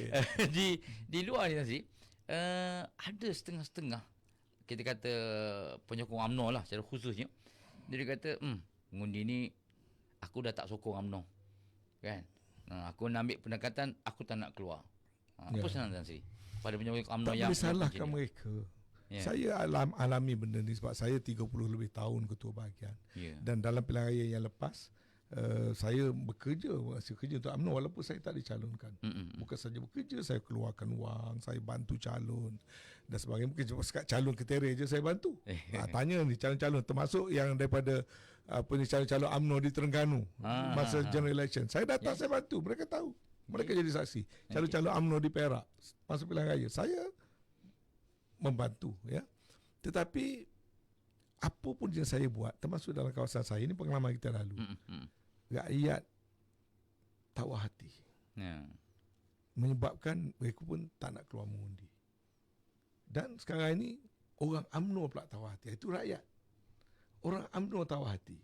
Speaker 1: Di luar ni Tan Sri, ada setengah-setengah kita kata penyokong UMNO lah secara khususnya. Dia kata, mengundi ni aku dah tak sokong UMNO. Kan? Aku nak ambil pendekatan aku tak nak keluar. Apa senang Tan Sri? Pada penyokong UMNO
Speaker 2: tak
Speaker 1: yang
Speaker 2: boleh salahkan mereka. Saya alami benda ni sebab saya 30 lebih tahun ketua bahagian. Dan dalam pilihan raya yang lepas, saya masih kerja untuk UMNO walaupun saya tak dicalonkan. Bukan saja bekerja, saya keluarkan wang, saya bantu calon dan sebagainya. Bukan cuma sekat calon keterer je saya bantu. Tanya ni calon-calon termasuk yang daripada calon-calon UMNO di Terengganu masa general election. Saya datang, saya bantu, mereka tahu. Mereka jadi saksi. Calon-calon UMNO di Perak masa pilihan raya, saya membantu, ya. Tetapi apa pun yang saya buat, termasuk dalam kawasan saya, ini pengalaman kita lalu, rakyat tawar hati, menyebabkan mereka pun tak nak keluar mengundi. Dan sekarang ini orang UMNO pula tawar hati. Itu rakyat. Orang UMNO tawar hati.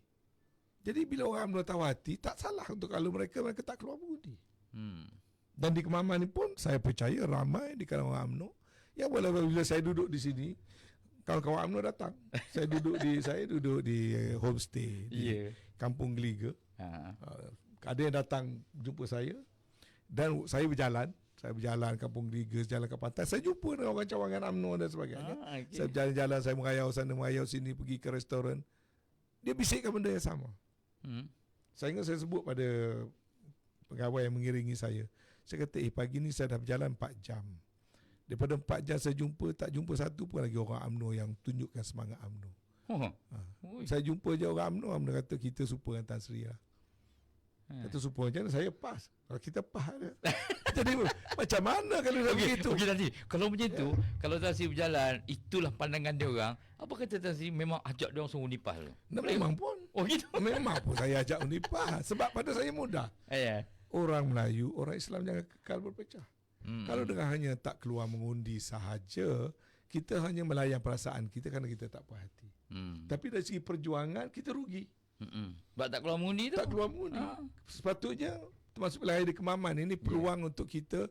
Speaker 2: Jadi bila orang UMNO tawar hati, tak salah untuk kalau mereka tak keluar mengundi. Dan di Kemaman ni pun saya percaya ramai di kalangan orang UMNO yang bila saya duduk di sini, kawan-kawan UMNO datang. Saya duduk di homestay di Kampung Geliga. Ada yang datang jumpa saya dan saya berjalan Kampung Geliga, jalan ke pantai. Saya jumpa dengan orang cawangan UMNO dan sebagainya. Saya berjalan-jalan, saya merayau sana, merayau sini, pergi ke restoran. Dia bisikkan benda yang sama. Saya ingat saya sebut pada pegawai yang mengiringi saya. Saya kata, pagi ni saya dah berjalan 4 jam. Daripada 4 jam saya tak jumpa satu pun lagi orang UMNO yang tunjukkan semangat UMNO. Saya jumpa je orang UMNO kata kita super dengan Tan Sri lah. Kata super macam mana? Saya pas. Kalau kita pas ada. Jadi macam mana kalau dah begitu?
Speaker 1: Okey nanti. Kalau macam tu, kalau Tan Sri berjalan, itulah pandangan dia orang. Apa kata Tan Sri memang ajak dia orang semua undi PAS tu?
Speaker 2: Memang pun.
Speaker 1: Oh gitu.
Speaker 2: Memang pun saya ajak undi PAS. Sebab pada saya mudah. Orang Melayu, orang Islam jangan kekal berpecah. Kalau dengan hanya tak keluar mengundi sahaja, kita hanya melayan perasaan kita kerana kita tak puas hati. Tapi dari segi perjuangan kita rugi.
Speaker 1: Sebab tak keluar mengundi tu.
Speaker 2: Tak keluar mengundi. Sepatutnya termasuk pilihan di Kemaman ini peluang untuk kita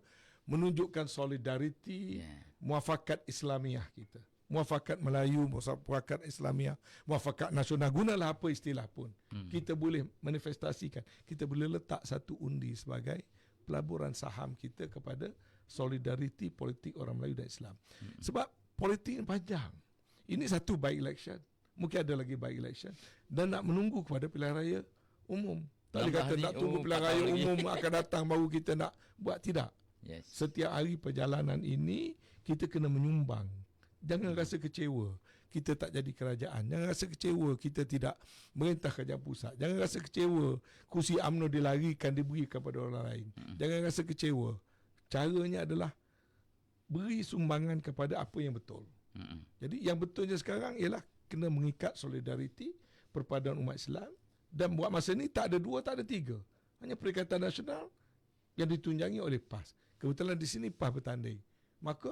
Speaker 2: menunjukkan solidariti, muafakat Islamiah kita. Muafakat Melayu, muafakat Islamiah, muafakat nasional, gunalah apa istilah pun. Kita boleh manifestasikan. Kita boleh letak satu undi sebagai pelaburan saham kita kepada solidariti politik orang Melayu dan Islam. Sebab politik ini panjang. Ini satu by election. Mungkin ada lagi by election. Dan nak menunggu kepada pilihan raya umum. Tak boleh kata nak tunggu pilihan raya umum akan datang baru kita nak buat. Tidak. Setiap hari perjalanan ini kita kena menyumbang. Jangan rasa kecewa. kita tak jadi kerajaan. Jangan rasa kecewa kita tidak merintah kerajaan pusat. Jangan rasa kecewa kursi UMNO dilarikan, diberi kepada orang lain. Jangan rasa kecewa. Caranya adalah beri sumbangan kepada apa yang betul. Jadi yang betulnya sekarang ialah kena mengikat solidariti perpaduan umat Islam, dan buat masa ni tak ada 2, tak ada 3. Hanya Perikatan Nasional yang ditunjangi oleh PAS. Kebetulan di sini PAS bertanding. Maka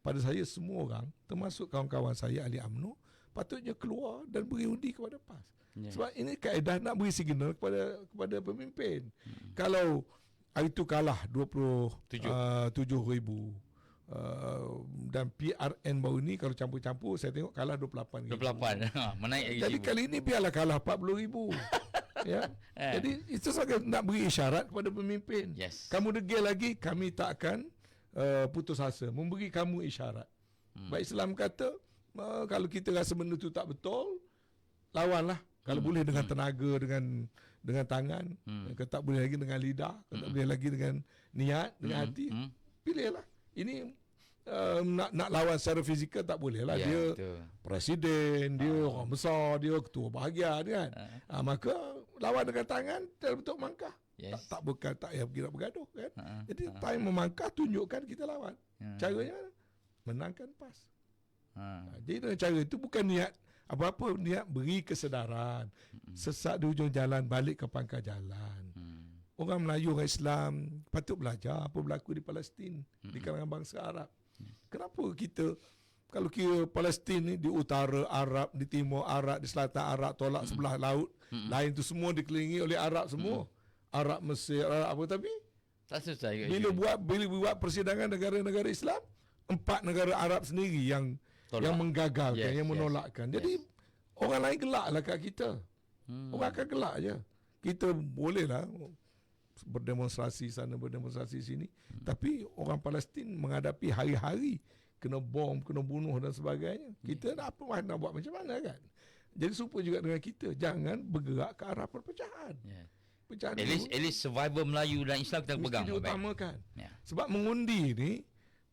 Speaker 2: pada saya semua orang, termasuk kawan-kawan saya ahli UMNO, patutnya keluar dan beri undi kepada PAS. Sebab ini kaedah nak beri signal kepada pemimpin. Kalau hari itu kalah 27,000 dan PRN baru ni kalau campur-campur saya tengok kalah 28,000.
Speaker 1: 28. Menaik lagi.
Speaker 2: Jadi kali ini biarlah kalah 40,000. Ya. Jadi itu sahaja nak beri isyarat kepada pemimpin.
Speaker 1: Yes.
Speaker 2: Kamu degil lagi, kami tak akan putus asa. Memberi kamu isyarat. Baik Islam kata kalau kita rasa benda tu tak betul, lawanlah. Kalau boleh dengan tenaga, dengan tangan, kalau tak boleh lagi dengan lidah, kalau tak boleh lagi dengan niat, dengan hati, pilihlah. Ini nak lawan secara fizikal tak boleh lah. Dia betul. Presiden, dia orang besar, dia ketua bahagian kan. Maka lawan dengan tangan dalam bentuk mangkah.
Speaker 1: Yes.
Speaker 2: Tak payah pergi nak bergaduh kan. Jadi time memangkah, tunjukkan kita lawan. Caranya menangkan PAS. Jadi dengan cara itu bukan niat apa-apa, niat beri kesedaran. Sesat di hujung jalan, balik ke pangkal jalan. Orang Melayu, orang Islam patut belajar apa berlaku di Palestin, di kalangan bangsa Arab. Kenapa kita, kalau kira Palestin ni di utara Arab, di timur Arab, di selatan Arab, tolak sebelah laut, lain tu semua dikelilingi oleh Arab semua. Arab Mesir, Arab apa, tapi
Speaker 1: tak selesai.
Speaker 2: bila buat persidangan negara-negara Islam, 4 negara Arab sendiri yang menggagalkan, yang menolakkan. Jadi orang lain gelaklah kat kita. Orang akan gelak je. Kita bolehlah berdemonstrasi sana, berdemonstrasi sini, tapi orang Palestin menghadapi hari-hari kena bom, kena bunuh dan sebagainya. Kita nak buat macam mana kan? Jadi serupa juga dengan kita, jangan bergerak ke arah perpecahan. Pecahan
Speaker 1: at least survival Melayu dan Islam kita pegang.
Speaker 2: Mesti diutamakan. Sebab mengundi ni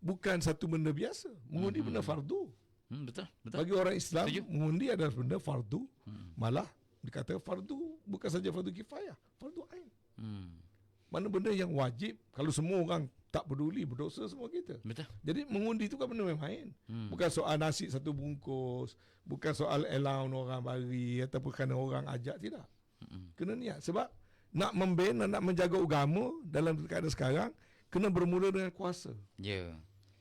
Speaker 2: bukan satu benda biasa. Mengundi benda fardu.
Speaker 1: Betul.
Speaker 2: Bagi orang Islam, mengundi adalah benda fardu. Malah dikatakan fardu, bukan saja fardu kifayah, fardu ain. Mana benda yang wajib, kalau semua orang tak peduli, berdosa semua kita.
Speaker 1: Betul.
Speaker 2: Jadi mengundi itu kan benda main. Bukan soal nasi satu bungkus, bukan soal allowance orang bagi ataupun kerana orang ajak, tidak. Kena niat. Sebab nak membina, nak menjaga agama dalam keadaan sekarang, kena bermula dengan kuasa.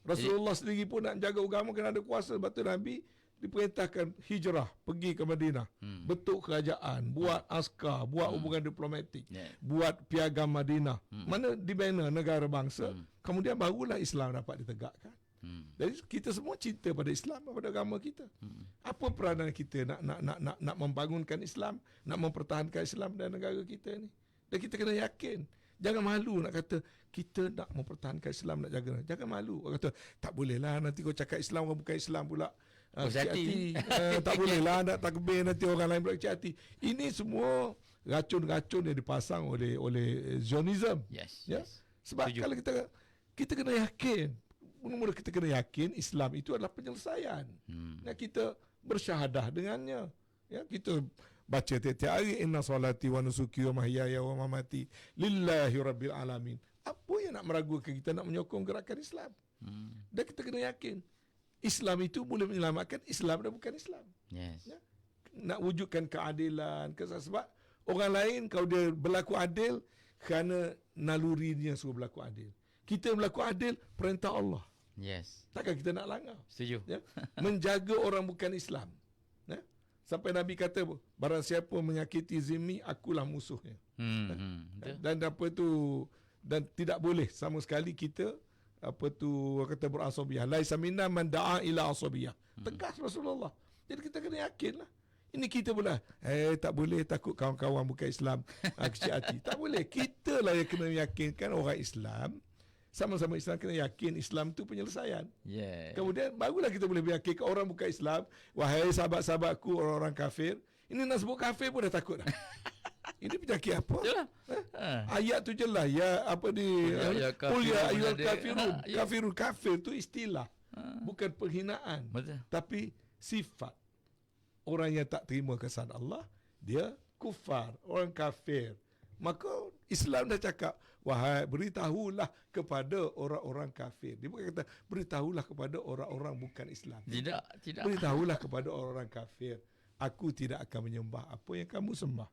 Speaker 2: Rasulullah sendiri pun nak jaga agama kena ada kuasa. Sebab tu Nabi diperintahkan hijrah, pergi ke Madinah, bentuk kerajaan, buat askar, buat hubungan diplomatik, buat piagam Madinah. Mana dibina negara bangsa, kemudian barulah Islam dapat ditegakkan. Jadi kita semua cinta pada Islam, pada agama kita. Apa peranan kita nak membangunkan Islam, nak mempertahankan Islam dalam negara kita ni? Dan kita kena yakin. Jangan malu nak kata kita nak mempertahankan Islam, nak jaga. Jangan malu. Orang kata tak bolehlah nanti kau cakap Islam, orang bukan Islam pula. Kecil hati. Tak bolehlah nak takbir nanti orang lain pula kecil hati. Ini semua racun-racun yang dipasang oleh Zionism. Yes. Sebab kalau kita kena yakin, mula-mula kita kena yakin Islam itu adalah penyelesaian. Kita bersyahadah dengannya. Kita baca tiap-tiap hari, inna salati wa nusuki wa mahyaya wa mamati lillahi rabbil alamin. Apa yang nak meragukan kita nak menyokong gerakan Islam? Dan kita kena yakin Islam itu boleh menyelamatkan Islam dan bukan Islam. Nak wujudkan keadilan, sebab orang lain kalau dia berlaku adil kerana naluri dia suruh berlaku adil. Kita berlaku adil perintah Allah. Takkan kita nak langgar?
Speaker 1: Setuju.
Speaker 2: Menjaga orang bukan Islam. Sampai Nabi kata, barang siapa menyakiti zimmi, akulah musuhnya. Dan apa tu, dan tidak boleh sama sekali kita kata berasabiah. Laisa minna man da'a ila asabiah. Tegas Rasulullah. Jadi kita kena yakinlah. Ini kita pula, tak boleh takut kawan-kawan bukan Islam kecil hati. Tak boleh. Kita lah yang kena yakinkan orang Islam. Sama-sama Islam kena yakin Islam tu penyelesaian. Kemudian barulah kita boleh yakinkan orang bukan Islam. Wahai sahabat-sahabatku orang-orang kafir. Ini nak sebut kafir pun dah takut dah. Ini penyakit apa? Ayat tu jelas. Qul ya ayyuhal kafirun. Kafir tu istilah. Bukan penghinaan. Tapi sifat orang yang tak terima kesan Allah, dia kufar, orang kafir. Maka Islam dah cakap, wahai beritahulah kepada orang-orang kafir. Dia bukan kata beritahulah kepada orang-orang bukan Islam.
Speaker 1: Tidak.
Speaker 2: Beritahulah kepada orang-orang kafir, aku tidak akan menyembah apa yang kamu sembah.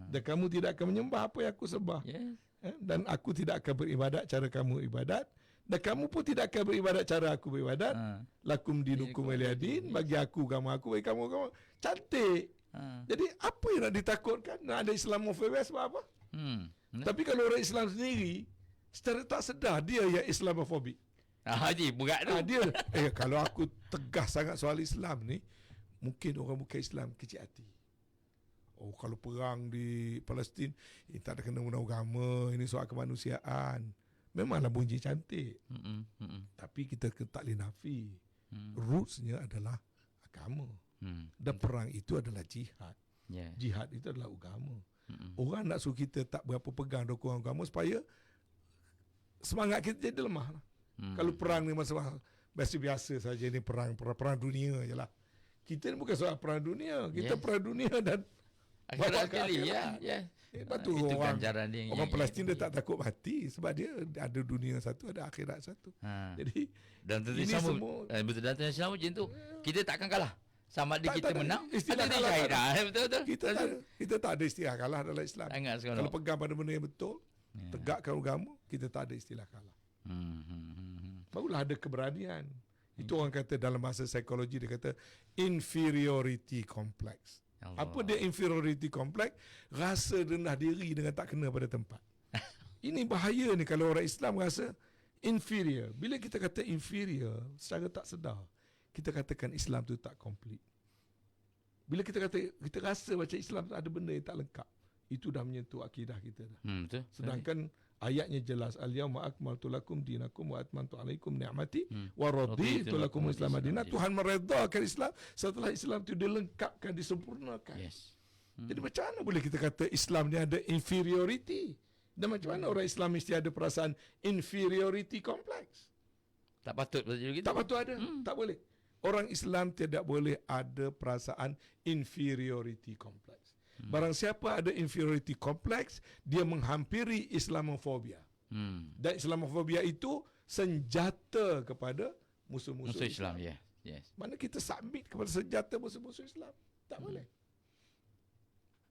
Speaker 2: Dan kamu tidak akan menyembah apa yang aku sembah.
Speaker 1: Yes.
Speaker 2: Dan aku tidak akan beribadat cara kamu ibadat. Dan kamu pun tidak akan beribadat cara aku beribadat. Lakum dinukum waliyadin. Bagi aku agama aku, bagi kamu agama. Cantik. Jadi apa yang nak ditakutkan? Nak ada Islamofobia sebab apa? Tapi kalau orang Islam sendiri, secara tak sedar dia yang Islamofobik.
Speaker 1: Haji, berat tu.
Speaker 2: Dia, kalau aku tegas sangat soal Islam ni, mungkin orang bukan Islam kecil hati. Oh, kalau perang di Palestin, tak ada kena guna agama, ini soal kemanusiaan. Memanglah bunyi cantik. Tapi kita tak boleh nafi. Rootsnya adalah agama. Dan perang itu adalah jihad. Jihad itu adalah agama. Orang nak suruh kita tak berapa pegang dokumen agama supaya semangat kita jadi lemah. Kalau perang ni masalah biasa-biasa saja, ni perang dunia je lah. Kita ni bukan soal perang dunia. Kita perang dunia dan
Speaker 1: akhirat sekali,
Speaker 2: Lepas tu
Speaker 1: itu
Speaker 2: orang
Speaker 1: ganjaran dia.
Speaker 2: Orang Palestin dia tak takut mati sebab dia ada dunia satu, ada akhirat satu. Jadi
Speaker 1: dan tentu
Speaker 2: ini
Speaker 1: sama
Speaker 2: semua
Speaker 1: betul, dan tentu sama macam tu. Kita takkan kalah. Sama ada kita menang,
Speaker 2: istilah
Speaker 1: ada
Speaker 2: kalah
Speaker 1: syahid.
Speaker 2: tak ada.
Speaker 1: Betul.
Speaker 2: Kita tak ada istilah kalah dalam Islam.
Speaker 1: Sangat seronok.
Speaker 2: Kalau pegang pada benda yang betul, tegakkan agama, kita tak ada istilah kalah. Barulah ada keberanian. Itu orang kata dalam bahasa psikologi, dia kata inferiority complex.
Speaker 1: Allah.
Speaker 2: Apa dia inferiority complex? Rasa rendah diri dengan tak kena pada tempat. Ini bahaya ni kalau orang Islam rasa inferior. Bila kita kata inferior, secara tak sedar, kita katakan Islam tu tak complete. Bila kita kata, kita rasa macam Islam tu ada benda yang tak lengkap, itu dah menyentuh akidah kita dah.
Speaker 1: Betul.
Speaker 2: Sedangkan ayatnya jelas, al-yawma akmaltu lakum dinakum wa atmamtu alaikum ni'mati wa raditu lakum Islam madinah. Tuhan meredakan Islam setelah Islam itu dilengkapkan, disempurnakan.
Speaker 1: Yes.
Speaker 2: Jadi macam mana boleh kita kata Islam ni ada inferiority? Dan macam mana orang Islam mesti ada perasaan inferiority complex?
Speaker 1: Tak patut betul gitu.
Speaker 2: Tak patut ada. Tak boleh. Orang Islam tidak boleh ada perasaan inferiority complex. Barang siapa ada inferiority complex, dia menghampiri Islamofobia. Dan Islamofobia itu senjata kepada musuh-musuh
Speaker 1: Islam. Yes.
Speaker 2: Mana kita submit kepada senjata musuh-musuh Islam? Tak boleh.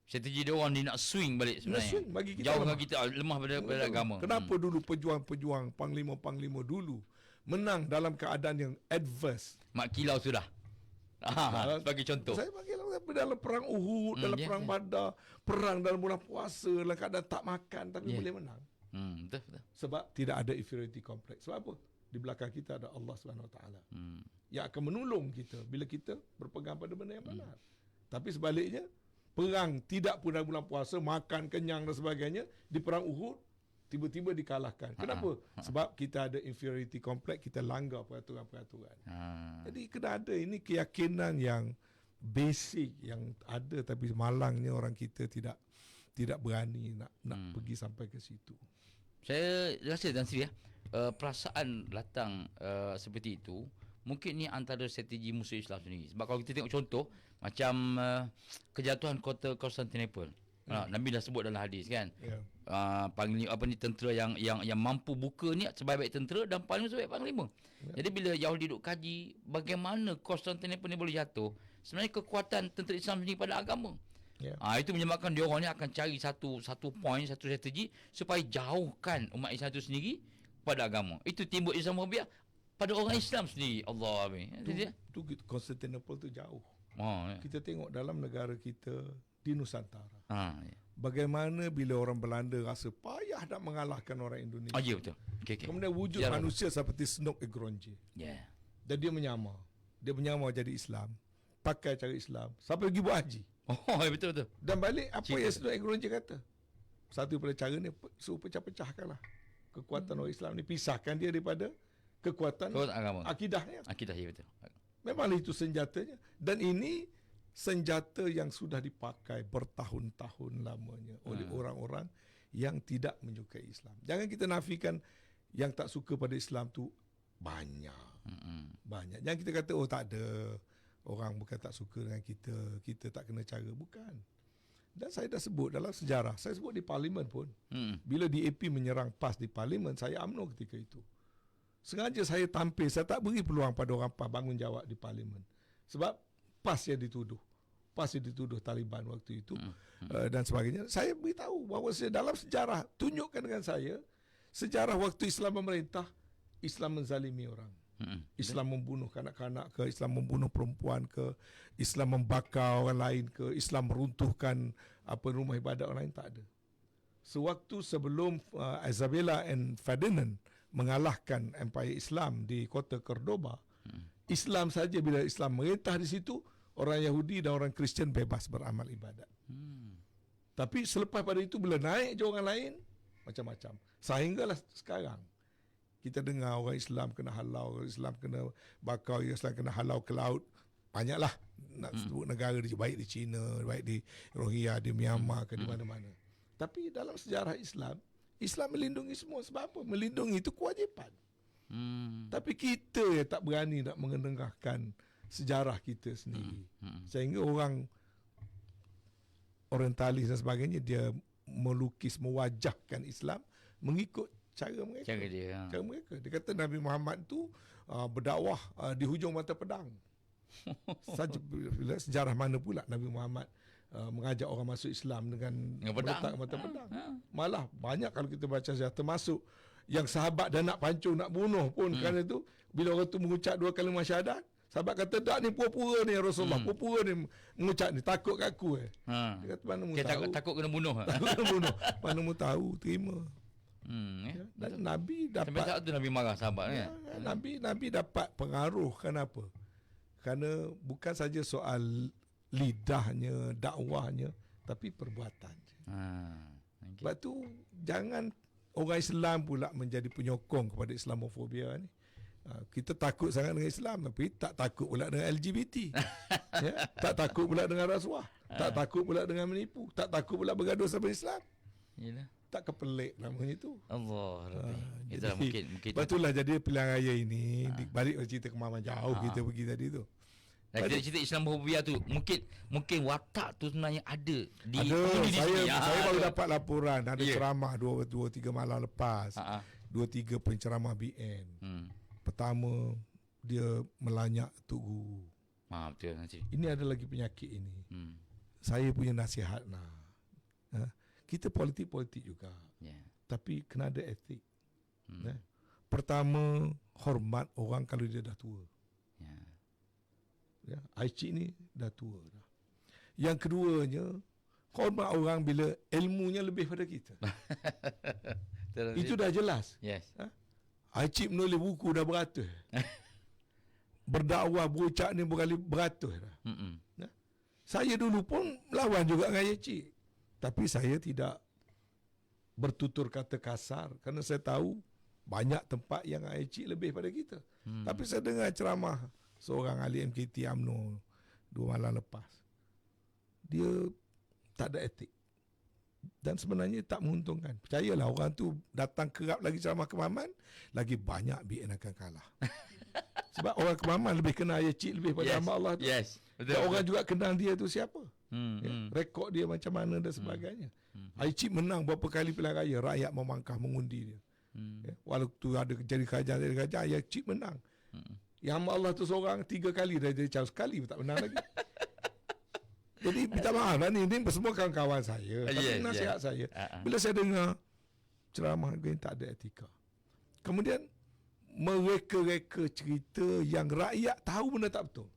Speaker 1: Strategi dia orang dia nak swing balik sebenarnya.
Speaker 2: Nak swing, bagi kita
Speaker 1: jauhkan
Speaker 2: lemah.
Speaker 1: kita lemah pada agama.
Speaker 2: Kenapa dulu pejuang-pejuang, panglima-panglima dulu menang dalam keadaan yang adverse?
Speaker 1: Mak kilau sudah. Bagi contoh.
Speaker 2: Saya bagi dalam perang Uhud, dalam perang Badar, perang dalam bulan puasa, dalam keadaan tak makan tapi boleh menang.
Speaker 1: Betul.
Speaker 2: Sebab tidak ada inferiority complex. Sebab apa? Di belakang kita ada Allah SWT yang akan menolong kita bila kita berpegang pada benda yang benar. Tapi sebaliknya, perang tidak pun dalam bulan puasa, makan kenyang dan sebagainya, di perang Uhud tiba-tiba dikalahkan. Kenapa? Sebab kita ada inferiority complex, kita langgar peraturan-peraturan. Jadi kena ada ini keyakinan yang basic yang ada, tapi malangnya orang kita tidak berani nak pergi sampai ke situ.
Speaker 1: Saya rasa Tan Sri perasaan datang seperti itu mungkin ni antara strategi musuh Islam sendiri. Sebab kalau kita tengok contoh macam kejatuhan kota Constantinople. Nabi dah sebut dalam hadis kan. Panglima tentera yang mampu buka ni sebaik-baik tentera dan paling sebaik panglima. Jadi bila Yahudi duduk kaji bagaimana Constantinople ni boleh jatuh, sebenarnya kekuatan tentera Islam sendiri pada agama. Itu menyebabkan dia orang ni akan cari satu point, satu strategi supaya jauhkan umat Islam itu sendiri pada agama. Itu timbul Islamofobia pada orang Islam sendiri. Allah amin.
Speaker 2: Tu Constantinople tu jauh. Kita tengok dalam negara kita di Nusantara. Bagaimana bila orang Belanda rasa payah nak mengalahkan orang Indonesia.
Speaker 1: Ya betul. Okay.
Speaker 2: Kemudian wujud manusia seperti Snoke Egronje. Dan dia menyamar. Dia menyamar jadi Islam. Pakai cara Islam. Sampai pergi buat haji.
Speaker 1: Betul.
Speaker 2: Dan balik apa yang Snoke Egronje kata. Satu pada cara ni suruh pecah-pecahkanlah kekuatan orang Islam ni. Pisahkan dia daripada kekuatan
Speaker 1: agama.
Speaker 2: Akidahnya.
Speaker 1: Akidah, ya betul.
Speaker 2: Memanglah itu senjatanya. Dan ini senjata yang sudah dipakai bertahun-tahun lamanya oleh orang-orang yang tidak menyukai Islam. Jangan kita nafikan yang tak suka pada Islam tu banyak. Banyak. Jangan kita kata tak ada. orang bukan tak suka dengan kita, kita tak kena cara. Bukan. Dan saya dah sebut dalam sejarah, saya sebut di parlimen pun. Bila DAP menyerang PAS di parlimen, saya UMNO ketika itu. Sengaja saya tampil, saya tak beri peluang pada orang PAS bangun jawab di parlimen. Sebab PAS yang dituduh. PAS yang dituduh Taliban waktu itu dan sebagainya. Saya beritahu bahawa dalam sejarah, tunjukkan dengan saya, sejarah waktu Islam memerintah, Islam menzalimi orang. Islam membunuh kanak-kanak ke, Islam membunuh perempuan ke, Islam membakar orang lain ke, Islam meruntuhkan rumah ibadat orang lain, tak ada. Sewaktu sebelum Isabella and Ferdinand mengalahkan Empire Islam di kota Cordoba, Islam saja bila Islam merintah di situ, orang Yahudi dan orang Kristian bebas beramal ibadat. Tapi selepas pada itu bila naik je orang lain, macam-macam. Sehinggalah sekarang kita dengar orang Islam kena halau, orang Islam kena bakar, orang Islam kena halau ke laut. Banyaklah nak sebut negara baik di China, baik di Rohingya, di Myanmar ke di mana-mana. Tapi dalam sejarah Islam, Islam melindungi semua. Sebab apa? Melindungi itu kewajipan. Tapi kita yang tak berani nak mengendengahkan sejarah kita sendiri. Sehingga orang orientalis dan sebagainya, dia melukis, mewajahkan Islam mengikut cara mereka. Cara mereka. Dia kata Nabi Muhammad tu berdakwah di hujung mata pedang. Saja bila sejarah mana pula Nabi Muhammad mengajak orang masuk Islam dengan meletak mata pedang. Malah banyak kalau kita baca sejarah, termasuk yang sahabat dah nak pancung, nak bunuh pun kerana tu, bila orang tu mengucap 2 kalimah syahadat, sahabat kata, tak ni pura-pura ni ya Rasulullah, pura-pura ni mengucap ni, takut kat aku. Dia kata, mana mu tahu?
Speaker 1: Takut kena bunuh.
Speaker 2: Takut kena bunuh. Mana mu tahu, terima. Dan Nabi dapat,
Speaker 1: sampai saat tu Nabi marah sahabat kan?
Speaker 2: Nabi dapat pengaruh. Kenapa? Kerana bukan saja soal lidahnya, dakwahnya, tapi perbuatannya. Sebab tu jangan orang Islam pula menjadi penyokong kepada Islamofobia ni. Kita takut sangat dengan Islam, tapi tak takut pula dengan LGBT. Tak takut pula dengan rasuah, tak takut pula dengan menipu, tak takut pula bergaduh sama Islam.
Speaker 1: Yalah.
Speaker 2: Tak kepelik namanya itu.
Speaker 1: Allah Rabbi. Itulah mungkin
Speaker 2: betullah jadi pilihan raya ini balik cerita kemaman jauh kita pergi tadi tu.
Speaker 1: Dan kita cerita Islamofobia tu mungkin watak tu sebenarnya ada di
Speaker 2: saya baru dapat laporan ada ceramah 2-3 malam lepas. 2-3 penceramah BN. Pertama dia melanyak Tok Guru.
Speaker 1: Betul nanti.
Speaker 2: Ini ada lagi penyakit ini. Saya punya nasihat lah. Kita politik juga. Tapi kena ada etik. Pertama, hormat orang kalau dia dah tua. Aisyik ni dah tua dah. Yang keduanya, hormat orang bila ilmunya lebih pada kita. Itu dah jelas. Aisyik menulis buku dah beratus. Berdakwah, berucap ni beratus dah. Saya dulu pun lawan juga dengan Aisyik. Tapi saya tidak bertutur kata kasar kerana saya tahu banyak tempat yang Aisyik lebih pada kita. Tapi saya dengar ceramah seorang ahli MKT UMNO 2 malam lepas. Dia tak ada etik. Dan sebenarnya tak menguntungkan. Percayalah, orang tu datang kerap lagi ceramah Kemaman, lagi banyak BN akan kalah. Sebab orang Kemaman lebih kenal Aisyik lebih pada nama Allah tu.
Speaker 1: Betul,
Speaker 2: dan orang juga kenal dia tu siapa. Rekod dia macam mana dan sebagainya. Aisyik menang berapa kali pilihan raya, rakyat memangkah mengundi dia. Walaupun ada jadi kerajaan Aisyik menang. Yang Allah tu seorang 3 kali dah jadi calon, sekali tak menang lagi. Jadi minta maaf lah ni semua kawan-kawan saya. Tapi nasihat saya, bila saya dengar ceramah ini tak ada etika. Kemudian mereka-reka cerita yang rakyat tahu benda tak betul.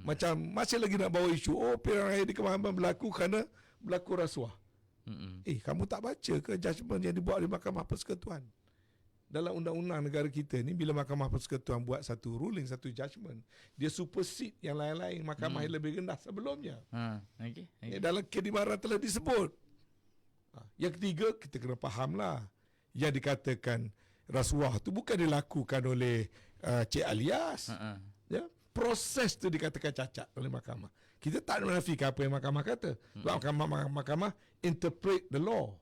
Speaker 2: Macam masih lagi nak bawa isu, pilihan raya di Kemaman berlaku kerana berlaku rasuah. Kamu tak baca ke judgement yang dibuat oleh Mahkamah Persekutuan? Dalam undang-undang negara kita ni, bila Mahkamah Persekutuan buat satu ruling, satu judgement, dia supersede yang lain-lain mahkamah yang lebih rendah sebelumnya. Dalam kedimaran telah disebut. Yang ketiga, kita kena fahamlah, yang dikatakan rasuah tu bukan dilakukan oleh Cik Alias. Proses tu dikatakan cacat oleh mahkamah. Kita tak menafikan apa yang mahkamah kata. Sebab mahkamah interpret the law.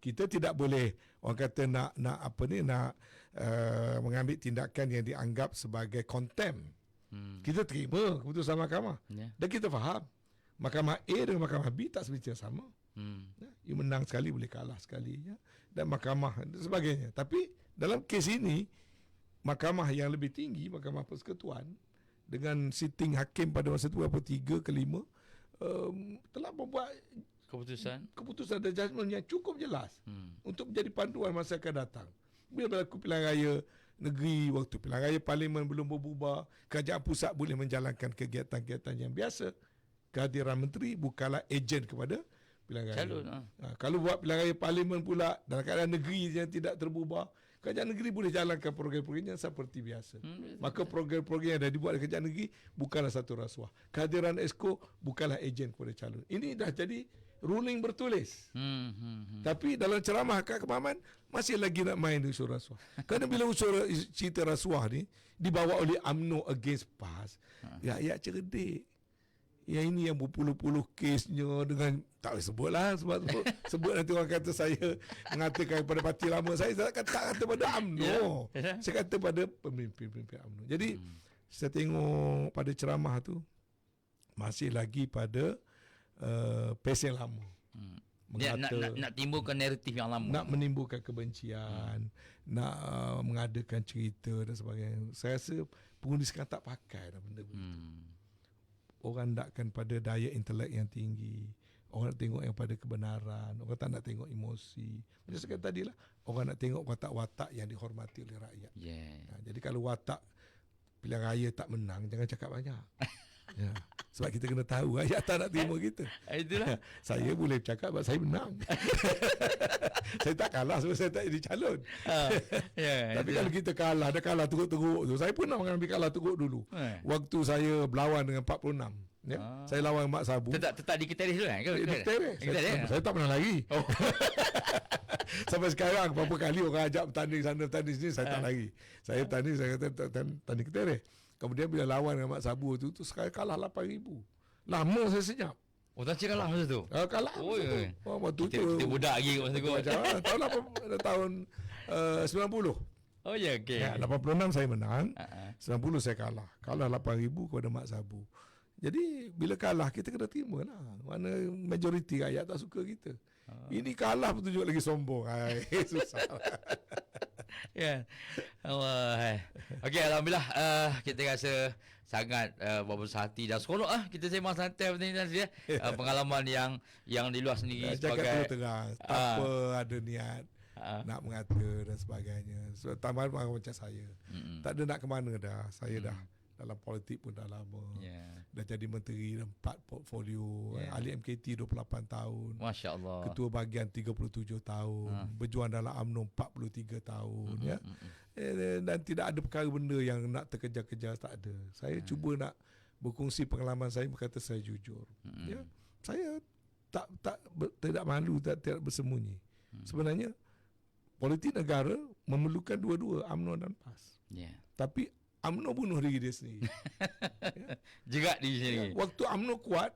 Speaker 2: Kita tidak boleh orang kata nak mengambil tindakan yang dianggap sebagai contempt. Kita terima keputusan mahkamah.
Speaker 1: Ya.
Speaker 2: Dan kita faham. Mahkamah A dengan mahkamah B tak sebenarnya sama. Ya, you menang sekali boleh kalah sekali. Ya. Dan mahkamah dan sebagainya. Tapi dalam kes ini, mahkamah yang lebih tinggi, Mahkamah Persekutuan, dengan sitting hakim pada masa itu berapa 3 ke 5, telah membuat keputusan dan judgement yang cukup jelas untuk menjadi panduan masa akan datang. Bila berlaku pilihan raya negeri, waktu pilihan raya parlimen belum berubah, kerajaan pusat boleh menjalankan kegiatan-kegiatan yang biasa. Kehadiran menteri bukanlah ejen kepada pilihan raya. Kalau buat pilihan raya parlimen pula dalam keadaan negeri yang tidak terubah, kerajaan negeri boleh jalankan program-programnya seperti biasa. Maka program-program yang dah dibuat oleh kerajaan negeri bukanlah satu rasuah. Kehadiran Exco bukanlah ejen kepada calon. Ini dah jadi ruling bertulis. Tapi dalam ceramah Kak Kemaman masih lagi nak main unsur rasuah. Kerana bila unsur cerita rasuah ni dibawa oleh UMNO against PAS, rakyat cerdik. Yang ini yang berpuluh-puluh kesnya dengan tak boleh sebut lah sebut nanti orang kata saya mengatakan kepada parti lama. Saya tak kata pada UMNO. Saya kata pada pemimpin-pemimpin UMNO. Jadi saya tengok pada ceramah tu masih lagi pada pes yang lama.
Speaker 1: Nak timbulkan naratif yang lama.
Speaker 2: Nak menimbulkan kebencian, nak mengadakan cerita dan sebagainya. Saya rasa pengundi sekarang tak pakai dah benda begitu. Orang nakkan pada daya intelek yang tinggi. Orang nak tengok yang pada kebenaran. Orang tak nak tengok emosi. Macam saya kata tadi lah, orang nak tengok watak-watak yang dihormati oleh rakyat. Jadi kalau watak pilihan raya tak menang, jangan cakap banyak. Sebab kita kena tahu rakyat tak nak terima kita.
Speaker 1: Itulah.
Speaker 2: Saya boleh cakap sebab saya menang. Saya tak kalah sebab saya tak jadi calon. Tapi kalau kita kalah, dah kalah teruk-teruk tu. Saya pernah mengambil kalah teruk dulu. Waktu saya berlawan dengan 46. Saya lawan Mak Sabu.
Speaker 1: Tetap di Keteris dulu kan?
Speaker 2: Di Keteris. Saya tak pernah lari. Sampai sekarang berapa kali orang ajak bertanding sana bertanding sini, saya tak lari. Saya bertanding, saya kata tanding Keteris. Kemudian bila lawan dengan Mak Sabu tu sekali kalah 8,000. Lama saya senyap.
Speaker 1: Tak cik kalah masa tu?
Speaker 2: Kalah masa tu. Waktu
Speaker 1: kita budak lagi masa tu.
Speaker 2: Tahun 90.
Speaker 1: Okey.
Speaker 2: 86 saya menang. 90 saya kalah. Kalah 8,000 kepada Mak Sabu. Jadi bila kalah kita kena terima lah. Mana majoriti rakyat tak suka kita. Ini kalah pun tunjuk lagi sombong. Susah.
Speaker 1: Allah. Okey, alhamdulillah kita rasa sangat berbesar hati dan seronok kita sembang santai ni pengalaman yang di luar sendiri
Speaker 2: sebagai terang. Tak apa ada niat nak mengata dan sebagainya. So, tambahan macam saya. Tak ada nak ke mana dah. Saya dah dalam politik pun dah lama. Dah jadi menteri 4 portfolio. Ahli MKT 28 tahun.
Speaker 1: Masya Allah.
Speaker 2: Ketua bahagian 37 tahun. Berjuang dalam UMNO 43 tahun. Dan tidak ada perkara benda yang nak terkejar-kejar. Tak ada. Saya cuba nak berkongsi pengalaman saya, berkata saya jujur. Saya tidak malu, tidak bersembunyi. Sebenarnya politik negara memerlukan dua-dua, UMNO dan PAS. Tapi UMNO bunuh diri dia sendiri.
Speaker 1: Jerat diri sendiri.
Speaker 2: Waktu UMNO kuat,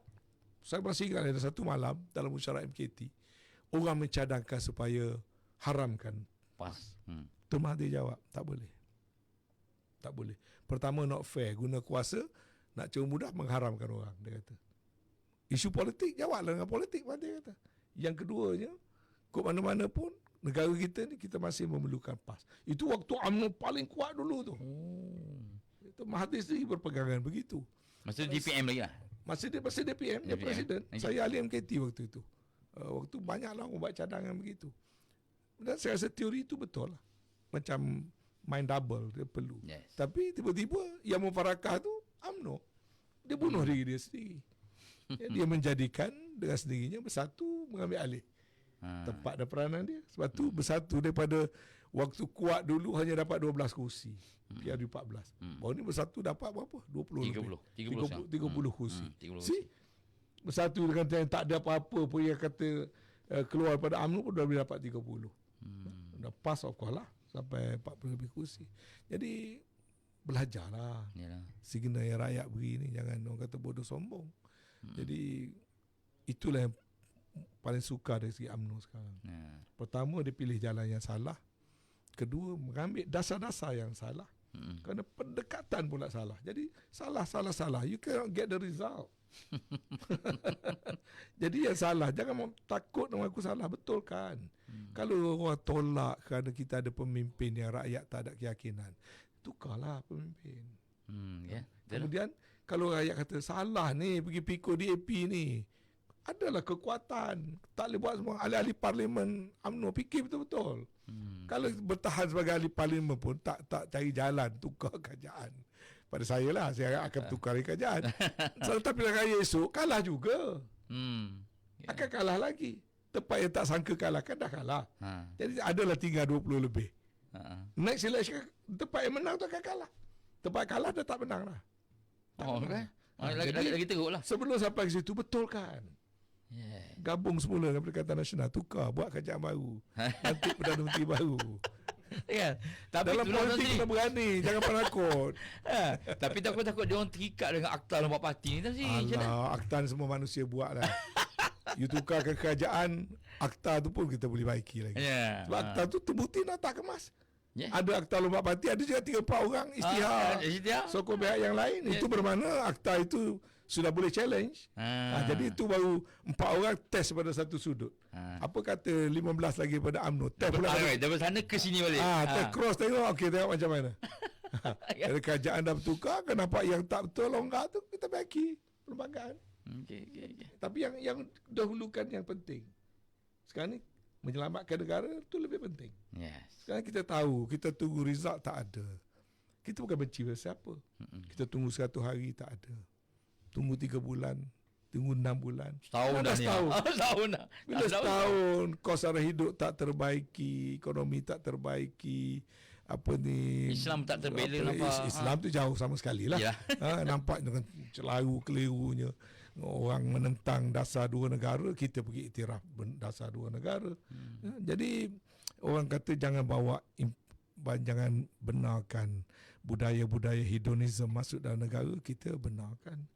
Speaker 2: saya masih ingat ada satu malam dalam musyawarah MKT, orang mencadangkan supaya haramkan PAS. Tun Mahathir jawab, tak boleh. Tak boleh. Pertama, not fair. Guna kuasa, nak cuma mudah mengharamkan orang, dia kata. Isu politik, jawablah dengan politik, dia kata. Yang keduanya, ke mana-mana pun, negara kita ni, kita masih memerlukan PAS. Itu waktu UMNO paling kuat dulu tu. Itu Mahathir sendiri berpegangan begitu.
Speaker 1: Masa DPM lagi lah?
Speaker 2: Masa DPM, dia presiden. Saya ahli MKT waktu itu. Waktu banyaklah orang buat cadangan begitu. Dan saya rasa teori itu betul lah. Macam main double, dia perlu. Tapi tiba-tiba yang memfarakah tu UMNO. Dia bunuh diri dia sendiri. Dia menjadikan dengan sendirinya bersatu mengambil alih tempat dan peranan dia. Sebab tu bersatu daripada waktu kuat dulu hanya dapat 12 kursi. PRU 14. Baru ni bersatu dapat berapa? 30 kursi. Bersatu dengan yang tak ada apa-apa pun yang kata keluar pada UMNO pun dah boleh dapat 30. Dah pass of course lah sampai 40 lebih kursi. Jadi belajarlah. Signal yang rakyat beri ni, jangan orang kata bodoh sombong. Jadi itulah yang paling suka dari segi UMNO sekarang. Pertama, dia pilih jalan yang salah. Kedua, mengambil dasar-dasar yang salah. Kerana pendekatan pula salah. Jadi salah. You cannot get the result. Jadi yang salah, jangan takut dengan aku salah, betul kan? Kalau orang tolak kerana kita ada pemimpin yang rakyat tak ada keyakinan, tukarlah pemimpin.
Speaker 1: Ya.
Speaker 2: Kemudian kalau rakyat kata salah ni pergi pikul DAP ni, adalah kekuatan. Tak boleh buat semua. Ahli-ahli parlimen UMNO fikir betul-betul. Kalau bertahan sebagai ahli parlimen pun tak cari jalan tukar kerajaan. Pada saya lah, saya akan tukar kerajaan. Tetapi pilihan raya esok kalah juga. Akan kalah lagi. Tempat yang tak sangka kalah kan dah kalah. Jadi adalah tinggal 20 lebih. Next election tempat yang menang tu akan kalah. Tempat kalah dah tak menang lah.
Speaker 1: Kan? Lagi teruk lah.
Speaker 2: Sebelum sampai ke situ, betul kan? Gabung semula dengan Perikatan Nasional, tukar, buat kerajaan baru, lantik Perdana Menteri baru.
Speaker 1: Ya. Tapi
Speaker 2: Dalam politik kita berani, jangan penakut.
Speaker 1: Tapi takut dia orang terikat dengan akta lompat parti ni tadi.
Speaker 2: Alah, akta ni semua manusia buat lah. You tukar ke kerajaan, akta tu pun kita boleh baiki lagi. Sebab akta tu terbukti nak tak kemas. Ada akta lompat parti, ada juga 3-4 orang istihar. Sokong pihak yang lain. Itu bermakna akta itu sudah boleh challenge. Jadi itu baru 4 orang test pada satu sudut. Apa kata 15 lagi pada UMNO test pula.
Speaker 1: Dari sana ke sini balik.
Speaker 2: Test cross tengok, okey tengok macam mana. Dari kerajaan dah bertukar, kenapa yang tak betul longgar tu kita baiki perlembagaan.
Speaker 1: Okay.
Speaker 2: Tapi yang dahulukan yang penting. Sekarang ni menyelamatkan negara tu lebih penting. Sekarang kita tahu, kita tunggu result tak ada. Kita bukan benci pada siapa. Kita tunggu 100 hari tak ada. Tunggu 3 bulan, tunggu 6 bulan.
Speaker 1: Setahun dah ni. Setahun dah.
Speaker 2: Bila setahun kos sara hidup tak terbaiki, ekonomi tak terbaiki, apa ni,
Speaker 1: Islam tak terbela nampak.
Speaker 2: Islam tu jauh sama sekali lah. Nampak dengan kelirunya orang menentang dasar dua negara, kita pergi iktiraf dasar dua negara. Jadi orang kata jangan jangan benarkan budaya-budaya hedonisme masuk dalam negara, kita benarkan.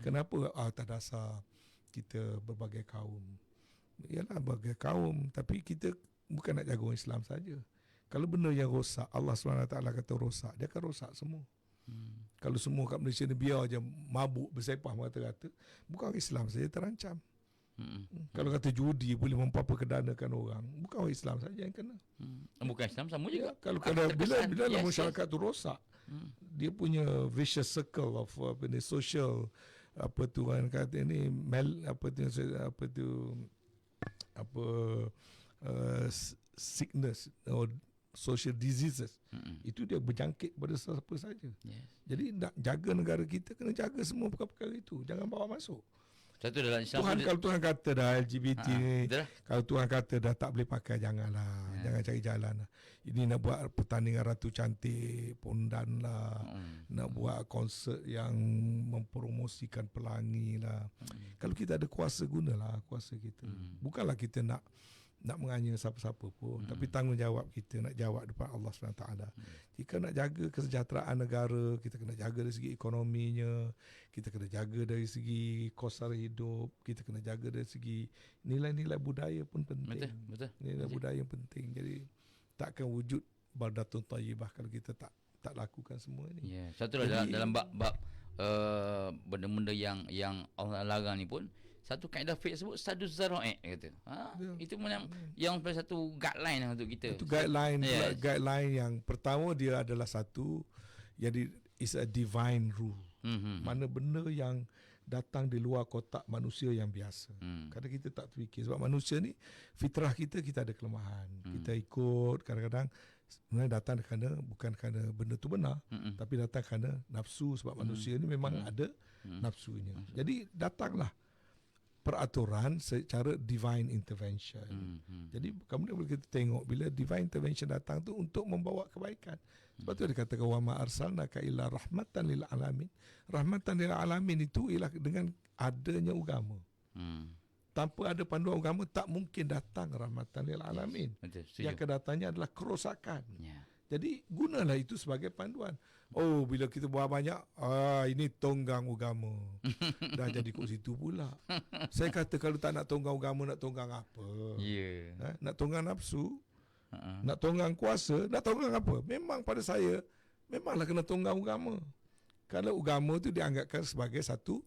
Speaker 2: Kenapa atas dasar kita berbagai kaum? Ialah berbagai kaum, tapi kita bukan nak jaga orang Islam saja. Kalau benda yang rosak, Allah SWT kata rosak, dia akan rosak semua. Kalau semua kat Malaysia ni biar je mabuk bersepah mata-kata, bukan orang Islam saja terancam. Kalau kata judi boleh memperkedanakan orang, bukan orang Islam saja yang kena.
Speaker 1: Bukan Islam sama juga.
Speaker 2: Kalau bila masyarakat tu rosak, dia punya vicious circle of social kata ni sickness or social diseases. Itu dia berjangkit pada siapa saja. Jadi nak jaga negara kita, kena jaga semua perkara-perkara itu, jangan bawa masuk.
Speaker 1: Satu dalam Islam
Speaker 2: kalau Tuhan kata dah LGBT ni, kalau Tuhan kata dah tak boleh pakai, janganlah. Jangan cari jalan lah. Ini nak buat pertandingan Ratu Cantik, pondan lah. Nak buat konsert yang mempromosikan pelangi lah. Kalau kita ada kuasa, gunalah kuasa kita. Bukanlah kita nak menganya siapa-siapa pun, tapi tanggungjawab kita nak jawab depan Allah SWT. Jika nak jaga kesejahteraan negara, kita kena jaga dari segi ekonominya, kita kena jaga dari segi kos sara hidup, kita kena jaga dari segi nilai-nilai budaya pun penting.
Speaker 1: Betul.
Speaker 2: Nilai budaya penting. Jadi takkan wujud baldatun thayyibah kalau kita tak lakukan semua ini.
Speaker 1: Satu lah dalam bab benda-benda yang Allah larang ni pun, satu kaedah fiqh sebut sadus zara'i kata. Itu yang satu guideline untuk kita.
Speaker 2: Itu guideline yang pertama, dia adalah satu, jadi is a divine rule. Mana benda yang datang di luar kotak manusia yang biasa. Kadang kita tak terfikir, sebab manusia ni fitrah kita ada kelemahan. Kita ikut kadang-kadang sebenarnya datang bukan kerana benda tu benar, tapi datang kerana nafsu, sebab manusia ni memang ada nafsunya. Jadi datanglah peraturan secara divine intervention. Jadi kemudian boleh kita tengok bila divine intervention datang tu untuk membawa kebaikan. Sebab tu dikatakan wa ma arsalnaka illa rahmatan lil alamin. Rahmatan lil alamin itu ialah dengan adanya agama. Tanpa ada panduan agama tak mungkin datang rahmatan lil alamin. Yang akan datangnya adalah kerosakan. Jadi gunalah itu sebagai panduan. Oh, bila kita buat banyak, ini tonggang agama. Dah jadi kat situ pula. Saya kata kalau tak nak tonggang agama, nak tonggang apa? Nak tonggang nafsu, nak tonggang kuasa, nak tonggang apa? Memang pada saya, memanglah kena tunggang agama. Kalau agama tu dianggapkan sebagai satu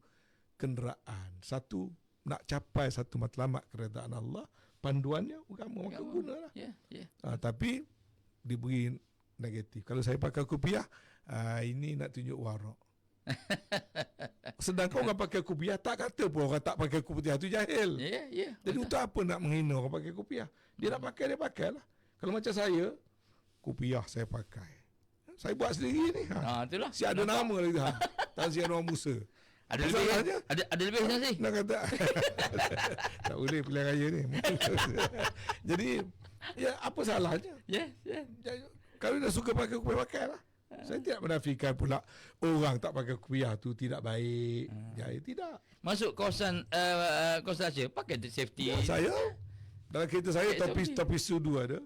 Speaker 2: kenderaan, satu nak capai satu matlamat keredaan Allah, panduannya agama, maka gunalah. Tapi diberi negatif. Kalau saya pakai kopiah, ini nak tunjuk warak. Sedangkan orang pakai kopiah, tak kata pun orang tak pakai kopiah tu jahil. Jadi untuk apa nak menghina orang pakai kopiah? Dia nak pakai, dia pakailah. Kalau macam saya, kopiah saya pakai. Saya buat sendiri ni.
Speaker 1: Itulah.
Speaker 2: Si ada nama lagi tu. Tansian orang Musa.
Speaker 1: Ada lebih, ada lebih nanti.
Speaker 2: Nak kata tak boleh pilihan raya ni. Jadi ya, apa salahnya? Kalau dah suka pakai kopiah, pakailah. Saya tidak menafikan pula orang tak pakai kopiah tu tidak baik. Tidak.
Speaker 1: Masuk kawasan Aceh, pakai safety.
Speaker 2: Saya dalam kereta saya topi sudu ada.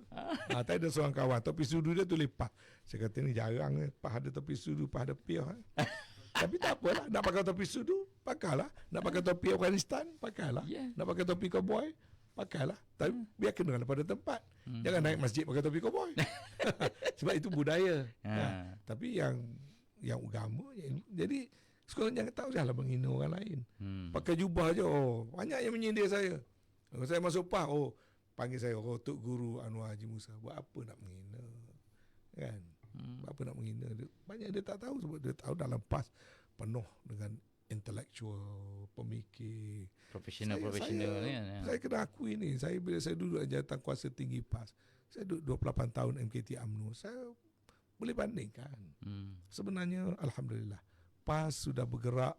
Speaker 2: Tadi ada seorang kawan, topi sudu dia tu lepas. Saya kata ni jarang lepas ada topi sudu, lepas ada piah. Tapi tak apalah, nak pakai topi sudu, pakailah. Nak pakai topi Afghanistan, pakailah. Nak pakai topi cowboy, pakailah. Tapi biar kena pada tempat. Jangan naik masjid pakai topi cowboy. Sebab itu budaya. Tapi yang agama, jadi sekarang jangan tahu janganlah menghina orang lain. Pakai jubah je, banyak yang menyindir saya. Kalau saya masuk PAS, panggil saya, Tok Guru Anwar Haji Musa. Buat apa nak menghina? Kan? Buat apa nak menghina? Banyak dia tak tahu sebab dia tahu dalam PAS penuh dengan intelektual, pemikir.
Speaker 1: Profesional ni.
Speaker 2: Saya kena akui ni, bila saya duduk jawatan kuasa tinggi PAS, saya duduk 28 tahun MKT UMNO, saya boleh bandingkan. Sebenarnya Alhamdulillah, PAS sudah bergerak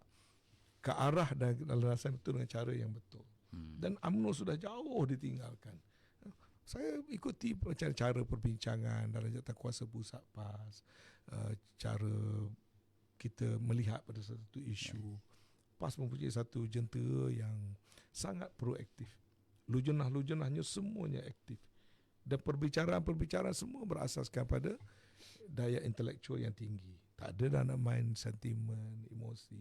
Speaker 2: ke arah dan dalam rasa betul dengan cara yang betul. Dan UMNO sudah jauh ditinggalkan. Saya ikuti cara perbincangan dalam jawatan kuasa pusat PAS, cara kita melihat pada satu isu. PAS mempunyai satu jentera yang sangat proaktif. Lujunah-lujunahnya semuanya aktif. Dan perbicaraan-perbicaraan semua berasaskan pada daya intelektual yang tinggi. Tak ada dah nak main sentimen, emosi,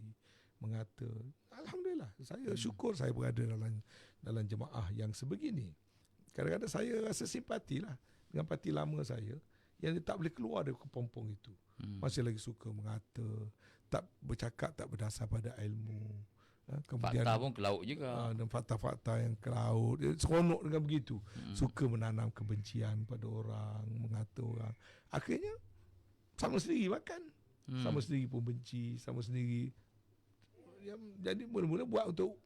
Speaker 2: mengata. Alhamdulillah, saya syukur saya berada dalam jemaah yang sebegini. Kadang-kadang saya rasa simpati lah dengan parti lama saya yang dia tak boleh keluar dari kepompong itu. Masih lagi suka mengata, tak bercakap, tak berdasar pada ilmu. Kemudian
Speaker 1: fakta pun ke laut juga.
Speaker 2: Dan fakta-fakta yang ke laut. Dia seronok dengan begitu. Suka menanam kebencian pada orang, mengata orang. Akhirnya sama sendiri makan. Sama sendiri pun benci, sama sendiri. Jadi mula-mula buat untuk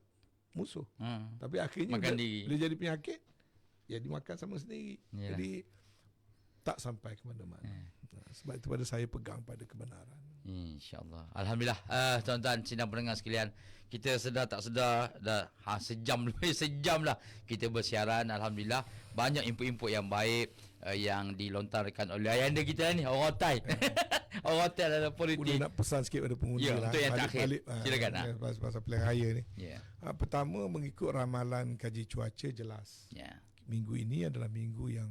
Speaker 2: musuh. Tapi akhirnya bila jadi penyakit, ya dimakan sama sendiri. Jadi tak sampai ke mana-mana. Sebab itu pada saya pegang pada kebenaran.
Speaker 1: InsyaAllah. Alhamdulillah. Tuan-tuan sidang pendengar sekalian, kita sedar tak sedar dah sejam lah kita bersiaran. Alhamdulillah, banyak input-input yang baik yang dilontarkan oleh ayahanda kita ni, orang Thai. Orang Thai dalam politik.
Speaker 2: Boleh nak pesan sikit pada pengundi lah.
Speaker 1: Untuk yang terakhir. Silakan.
Speaker 2: Pasal pilihan raya ni. Pertama, mengikut ramalan kaji cuaca jelas. Minggu ini adalah minggu yang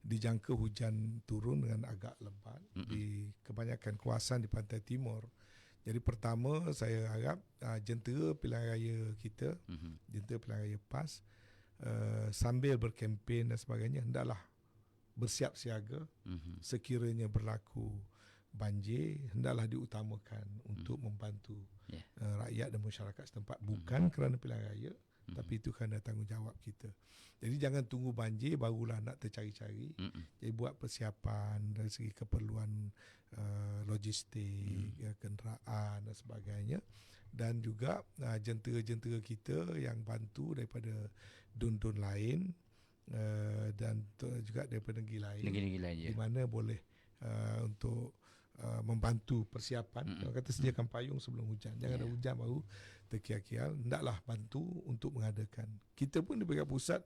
Speaker 2: dijangka hujan turun dengan agak lebat di kebanyakan kawasan di pantai timur. Jadi pertama saya harap jentera pilihan raya kita, jentera pilihan raya PAS, sambil berkempen dan sebagainya, hendaklah bersiap siaga. Sekiranya berlaku banjir, hendaklah diutamakan untuk membantu rakyat dan masyarakat setempat, bukan kerana pilihan raya, tapi itu kerana tanggungjawab kita. Jadi jangan tunggu banjir barulah nak tercari-cari. Jadi buat persiapan dari segi keperluan logistik, kenderaan dan sebagainya. Dan juga jentera-jentera kita yang bantu daripada dun-dun lain, dan juga daripada negeri lain di mana boleh untuk membantu persiapan. Kalau kata sediakan payung sebelum hujan. Jangan ada hujan baru terkial-kial. Hendaklah bantu untuk mengadakan. Kita pun di peringkat pusat,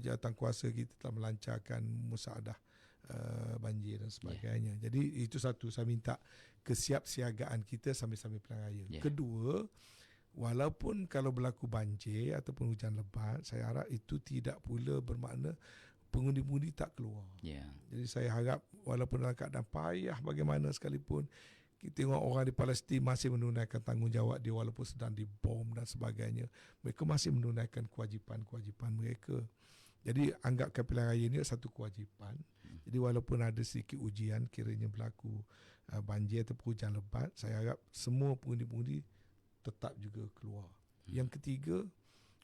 Speaker 2: jawatan kuasa kita telah melancarkan musaadah banjir dan sebagainya. Jadi itu satu, saya minta kesiapsiagaan kita sambil-sambil pilihan raya. Kedua, walaupun kalau berlaku banjir ataupun hujan lebat, saya harap itu tidak pula bermakna pengundi-pengundi tak keluar. Jadi saya harap walaupun dalam keadaan payah bagaimana sekalipun, kita tengok orang di Palestin masih menunaikan tanggungjawab dia walaupun sedang dibom dan sebagainya. Mereka masih menunaikan kewajipan-kewajipan mereka. Jadi anggapkan pilihan raya ini satu kewajipan. Jadi walaupun ada sedikit ujian kiranya berlaku banjir atau hujan lebat, saya harap semua pengundi-pengundi tetap juga keluar. Yang ketiga,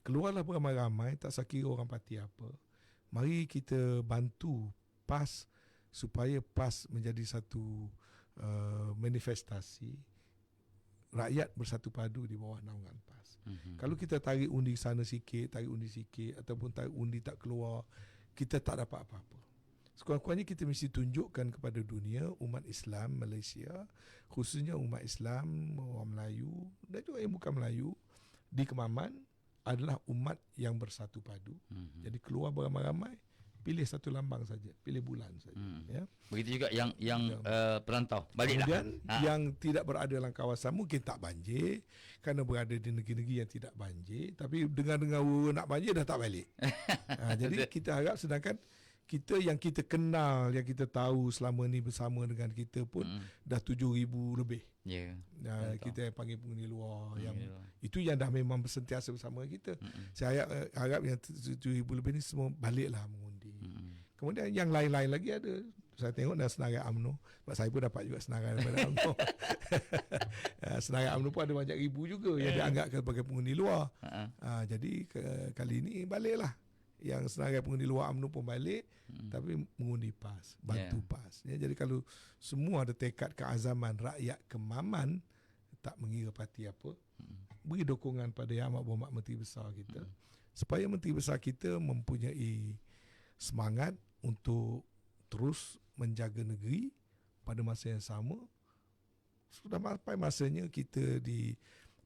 Speaker 2: keluarlah beramai-ramai, tak sekira orang parti apa. Mari kita bantu PAS supaya PAS menjadi satu manifestasi rakyat bersatu padu di bawah naungan PAS. Kalau kita tarik undi sana sikit, tarik undi sikit, ataupun tarik undi tak keluar, kita tak dapat apa-apa. Sekurang-kurangnya kita mesti tunjukkan kepada dunia, umat Islam Malaysia, khususnya umat Islam, orang Melayu dan juga yang bukan Melayu, di Kemaman adalah umat yang bersatu padu. Jadi keluar beramai-ramai, pilih satu lambang saja, pilih bulan saja. Ya.
Speaker 1: Begitu juga yang perantau, baliklah.
Speaker 2: Kemudian yang tidak berada dalam kawasan mungkin tak banjir kerana berada di negeri-negeri yang tidak banjir, tapi dengar-dengar nak banjir dah tak balik. Jadi kita harap, sedangkan kita yang kita kenal, yang kita tahu selama ni bersama dengan kita pun dah 7,000 lebih.
Speaker 1: Ya.
Speaker 2: Kita yang panggil penghuni luar, yang itu yang dah memang bersentiasa bersama kita. Saya harap yang 7,000 lebih ni semua baliklah mengundi. Kemudian yang lain-lain lagi ada. Saya tengok dah senarai UMNO. Sebab saya pun dapat juga senarai daripada UMNO. Senarai UMNO pun ada banyak ribu juga yang dianggapkan sebagai penghuni luar. Jadi kali ini baliklah. Yang senarai pengundi luar UMNO pun balik, tapi mengundi PAS, bantu PAS. Ya, jadi kalau semua ada tekad keazaman rakyat Kemaman, tak mengira parti apa, beri dukungan pada Yang Amat Berhormat Menteri Besar kita, supaya Menteri Besar kita mempunyai semangat untuk terus menjaga negeri. Pada masa yang sama, sudah sampai masanya kita di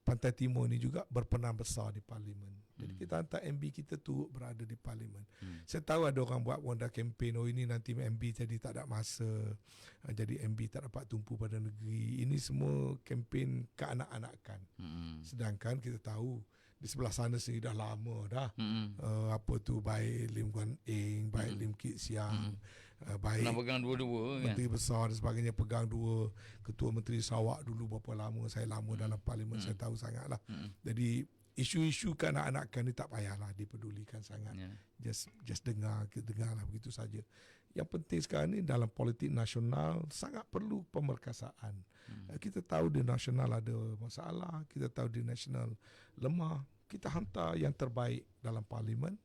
Speaker 2: Pantai Timur ni juga berperan besar di Parlimen. Jadi kita hantar MB kita turut berada di Parlimen. Saya tahu ada orang buat wanda kempen, ini nanti MB jadi tak ada masa, jadi MB tak dapat tumpu pada negeri. Ini semua kempen keanak-anakan. Sedangkan kita tahu di sebelah sana sendiri dah lama dah. Apa tu, baik Lim Guan Eng, baik Lim Kit Siang, baik
Speaker 1: nak pegang dua-dua
Speaker 2: Menteri Besar dan sebagainya, pegang dua. Ketua Menteri Sarawak dulu berapa lama, saya lama dalam Parlimen, saya tahu sangatlah. Jadi isu-isu kanak-anakan ni tak payahlah dipedulikan sangat. Just dengarlah begitu saja. Yang penting sekarang ni dalam politik nasional sangat perlu pemerkasaan. Kita tahu di nasional ada masalah, kita tahu di nasional lemah. Kita hantar yang terbaik dalam Parlimen.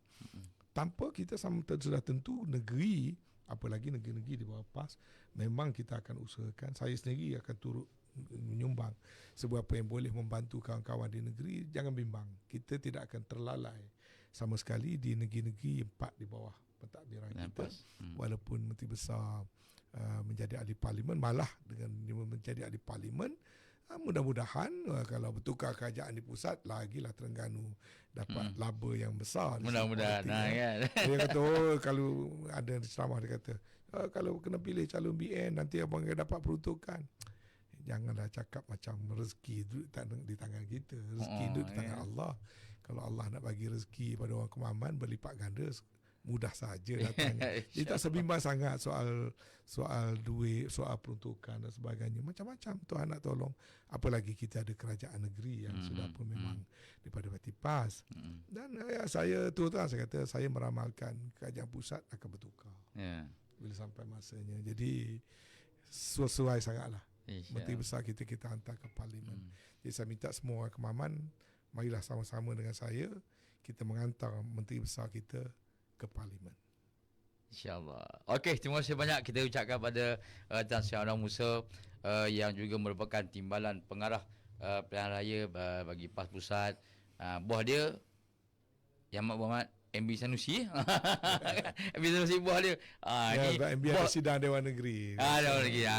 Speaker 2: Tanpa kita sudah tentu negeri, apalagi negeri-negeri di bawah PAS, memang kita akan usahakan, saya sendiri akan turut menyumbang seberapa yang boleh membantu kawan-kawan di negeri. Jangan bimbang, kita tidak akan terlalai sama sekali di negeri-negeri 4 di bawah pentadbiran kita. Walaupun Menteri Besar menjadi ahli Parlimen, malah dengan menjadi ahli Parlimen, mudah-mudahan kalau bertukar kerajaan di pusat, lagilah Terengganu dapat laba yang besar.
Speaker 1: Mudah-mudahan kan.
Speaker 2: Dia kata, kalau ada ceramah, dia kata, kalau kena pilih calon BN nanti abang dapat peruntukan. Janganlah cakap macam rezeki di tangan kita. Rezeki itu di tangan Allah. Kalau Allah nak bagi rezeki pada orang Kemaman berlipat ganda, mudah saja datangnya. Dia tak sebimbang sangat soal duit, soal peruntukan dan sebagainya. Macam-macam Tuhan nak tolong. Apalagi kita ada kerajaan negeri yang sudah pun memang daripada parti PAS. Dan saya terus terang, saya kata, saya meramalkan kerajaan pusat akan bertukar bila sampai masanya. Jadi sesuai sangatlah. Menteri Besar kita hantar ke Parlimen. Jadi saya minta semua orang Kemaman, marilah sama-sama dengan saya, kita menghantar Menteri Besar kita ke Parlimen.
Speaker 1: InsyaAllah. Okey, terima kasih banyak kita ucapkan pada Tan Sri Amran Musa yang juga merupakan timbalan pengarah pilihan raya bagi PAS Pusat. Bos dia Yang Amat Berhormat MB Sanusi. MB Sanusi bos dia.
Speaker 2: MB ada sidang Dewan Negeri.
Speaker 1: Dewan Negeri.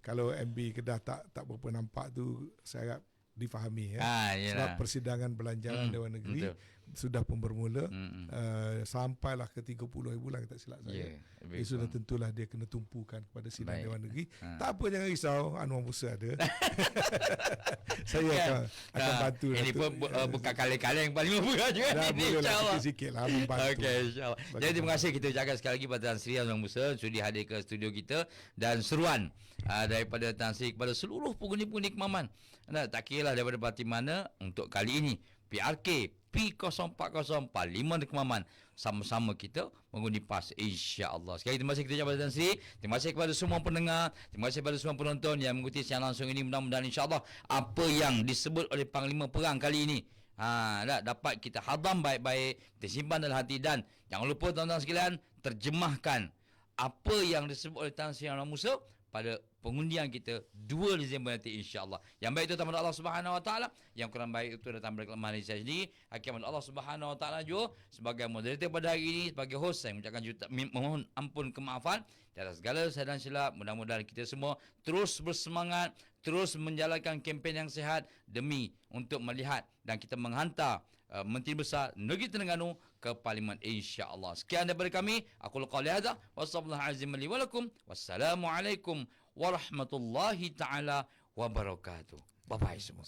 Speaker 2: Kalau MB Kedah tak berapa nampak tu, saya harap difahami sebab persidangan belanjaran Dewan Negeri sudah pun bermula. Sampailah ke 30 hari bulan, tak silap saya. Dia sudah tentulah dia kena tumpukan kepada sidang Dewan Negeri. Tak apa, jangan risau, Anwar Musa ada. Saya akan bantu.
Speaker 1: Ini pun bukan kali-kali yang paling membuat juga.
Speaker 2: InsyaAllah sikit lah membantu.
Speaker 1: Okey, insyaAllah. Jadi terima kasih kita ucapkan sekali lagi pada Tan Sri Amran Musa sudi hadir ke studio kita, dan seruan daripada Tan Sri kepada seluruh penghuni-penghuni Kemaman. Tak kira lah daripada parti mana, untuk kali ini PRK P0404 5 di Kemaman. Sama-sama kita mengundi PAS, insya-Allah. Sekali terima kasih kita ucapkan Datuk Seri. Terima kasih kepada semua pendengar, terima kasih kepada semua penonton yang mengikuti siaran langsung ini. Mudah-mudahan insya-Allah apa yang disebut oleh Panglima Perang kali ini dapat kita hadam baik-baik, kita simpan dalam hati, dan jangan lupa tuan-tuan sekalian terjemahkan apa yang disebut oleh Tan Sri Amran Musa pada pengundian kita 2 Disember nanti, insya-Allah. Yang baik itu datang dari Allah Subhanahu Wa Taala, yang kurang baik itu datang dari kelemahan saya sendiri. Hakikat Allah Subhanahu Wa Taala juga sebagai moderator pada hari ini, sebagai host, saya mengucapkan mohon ampun kemaafan di atas segala kesalahan silap. Mudah-mudahan kita semua terus bersemangat, terus menjalankan kempen yang sihat demi untuk melihat dan kita menghantar Menteri Besar Negeri Terengganu ke Parlimen, insya-Allah. Sekian daripada kami. Aku qauli hadza wa sallallahu azim li wa lakum. Wassalamualaikum warahmatullahi taala wabarakatuh. Bye bye semua.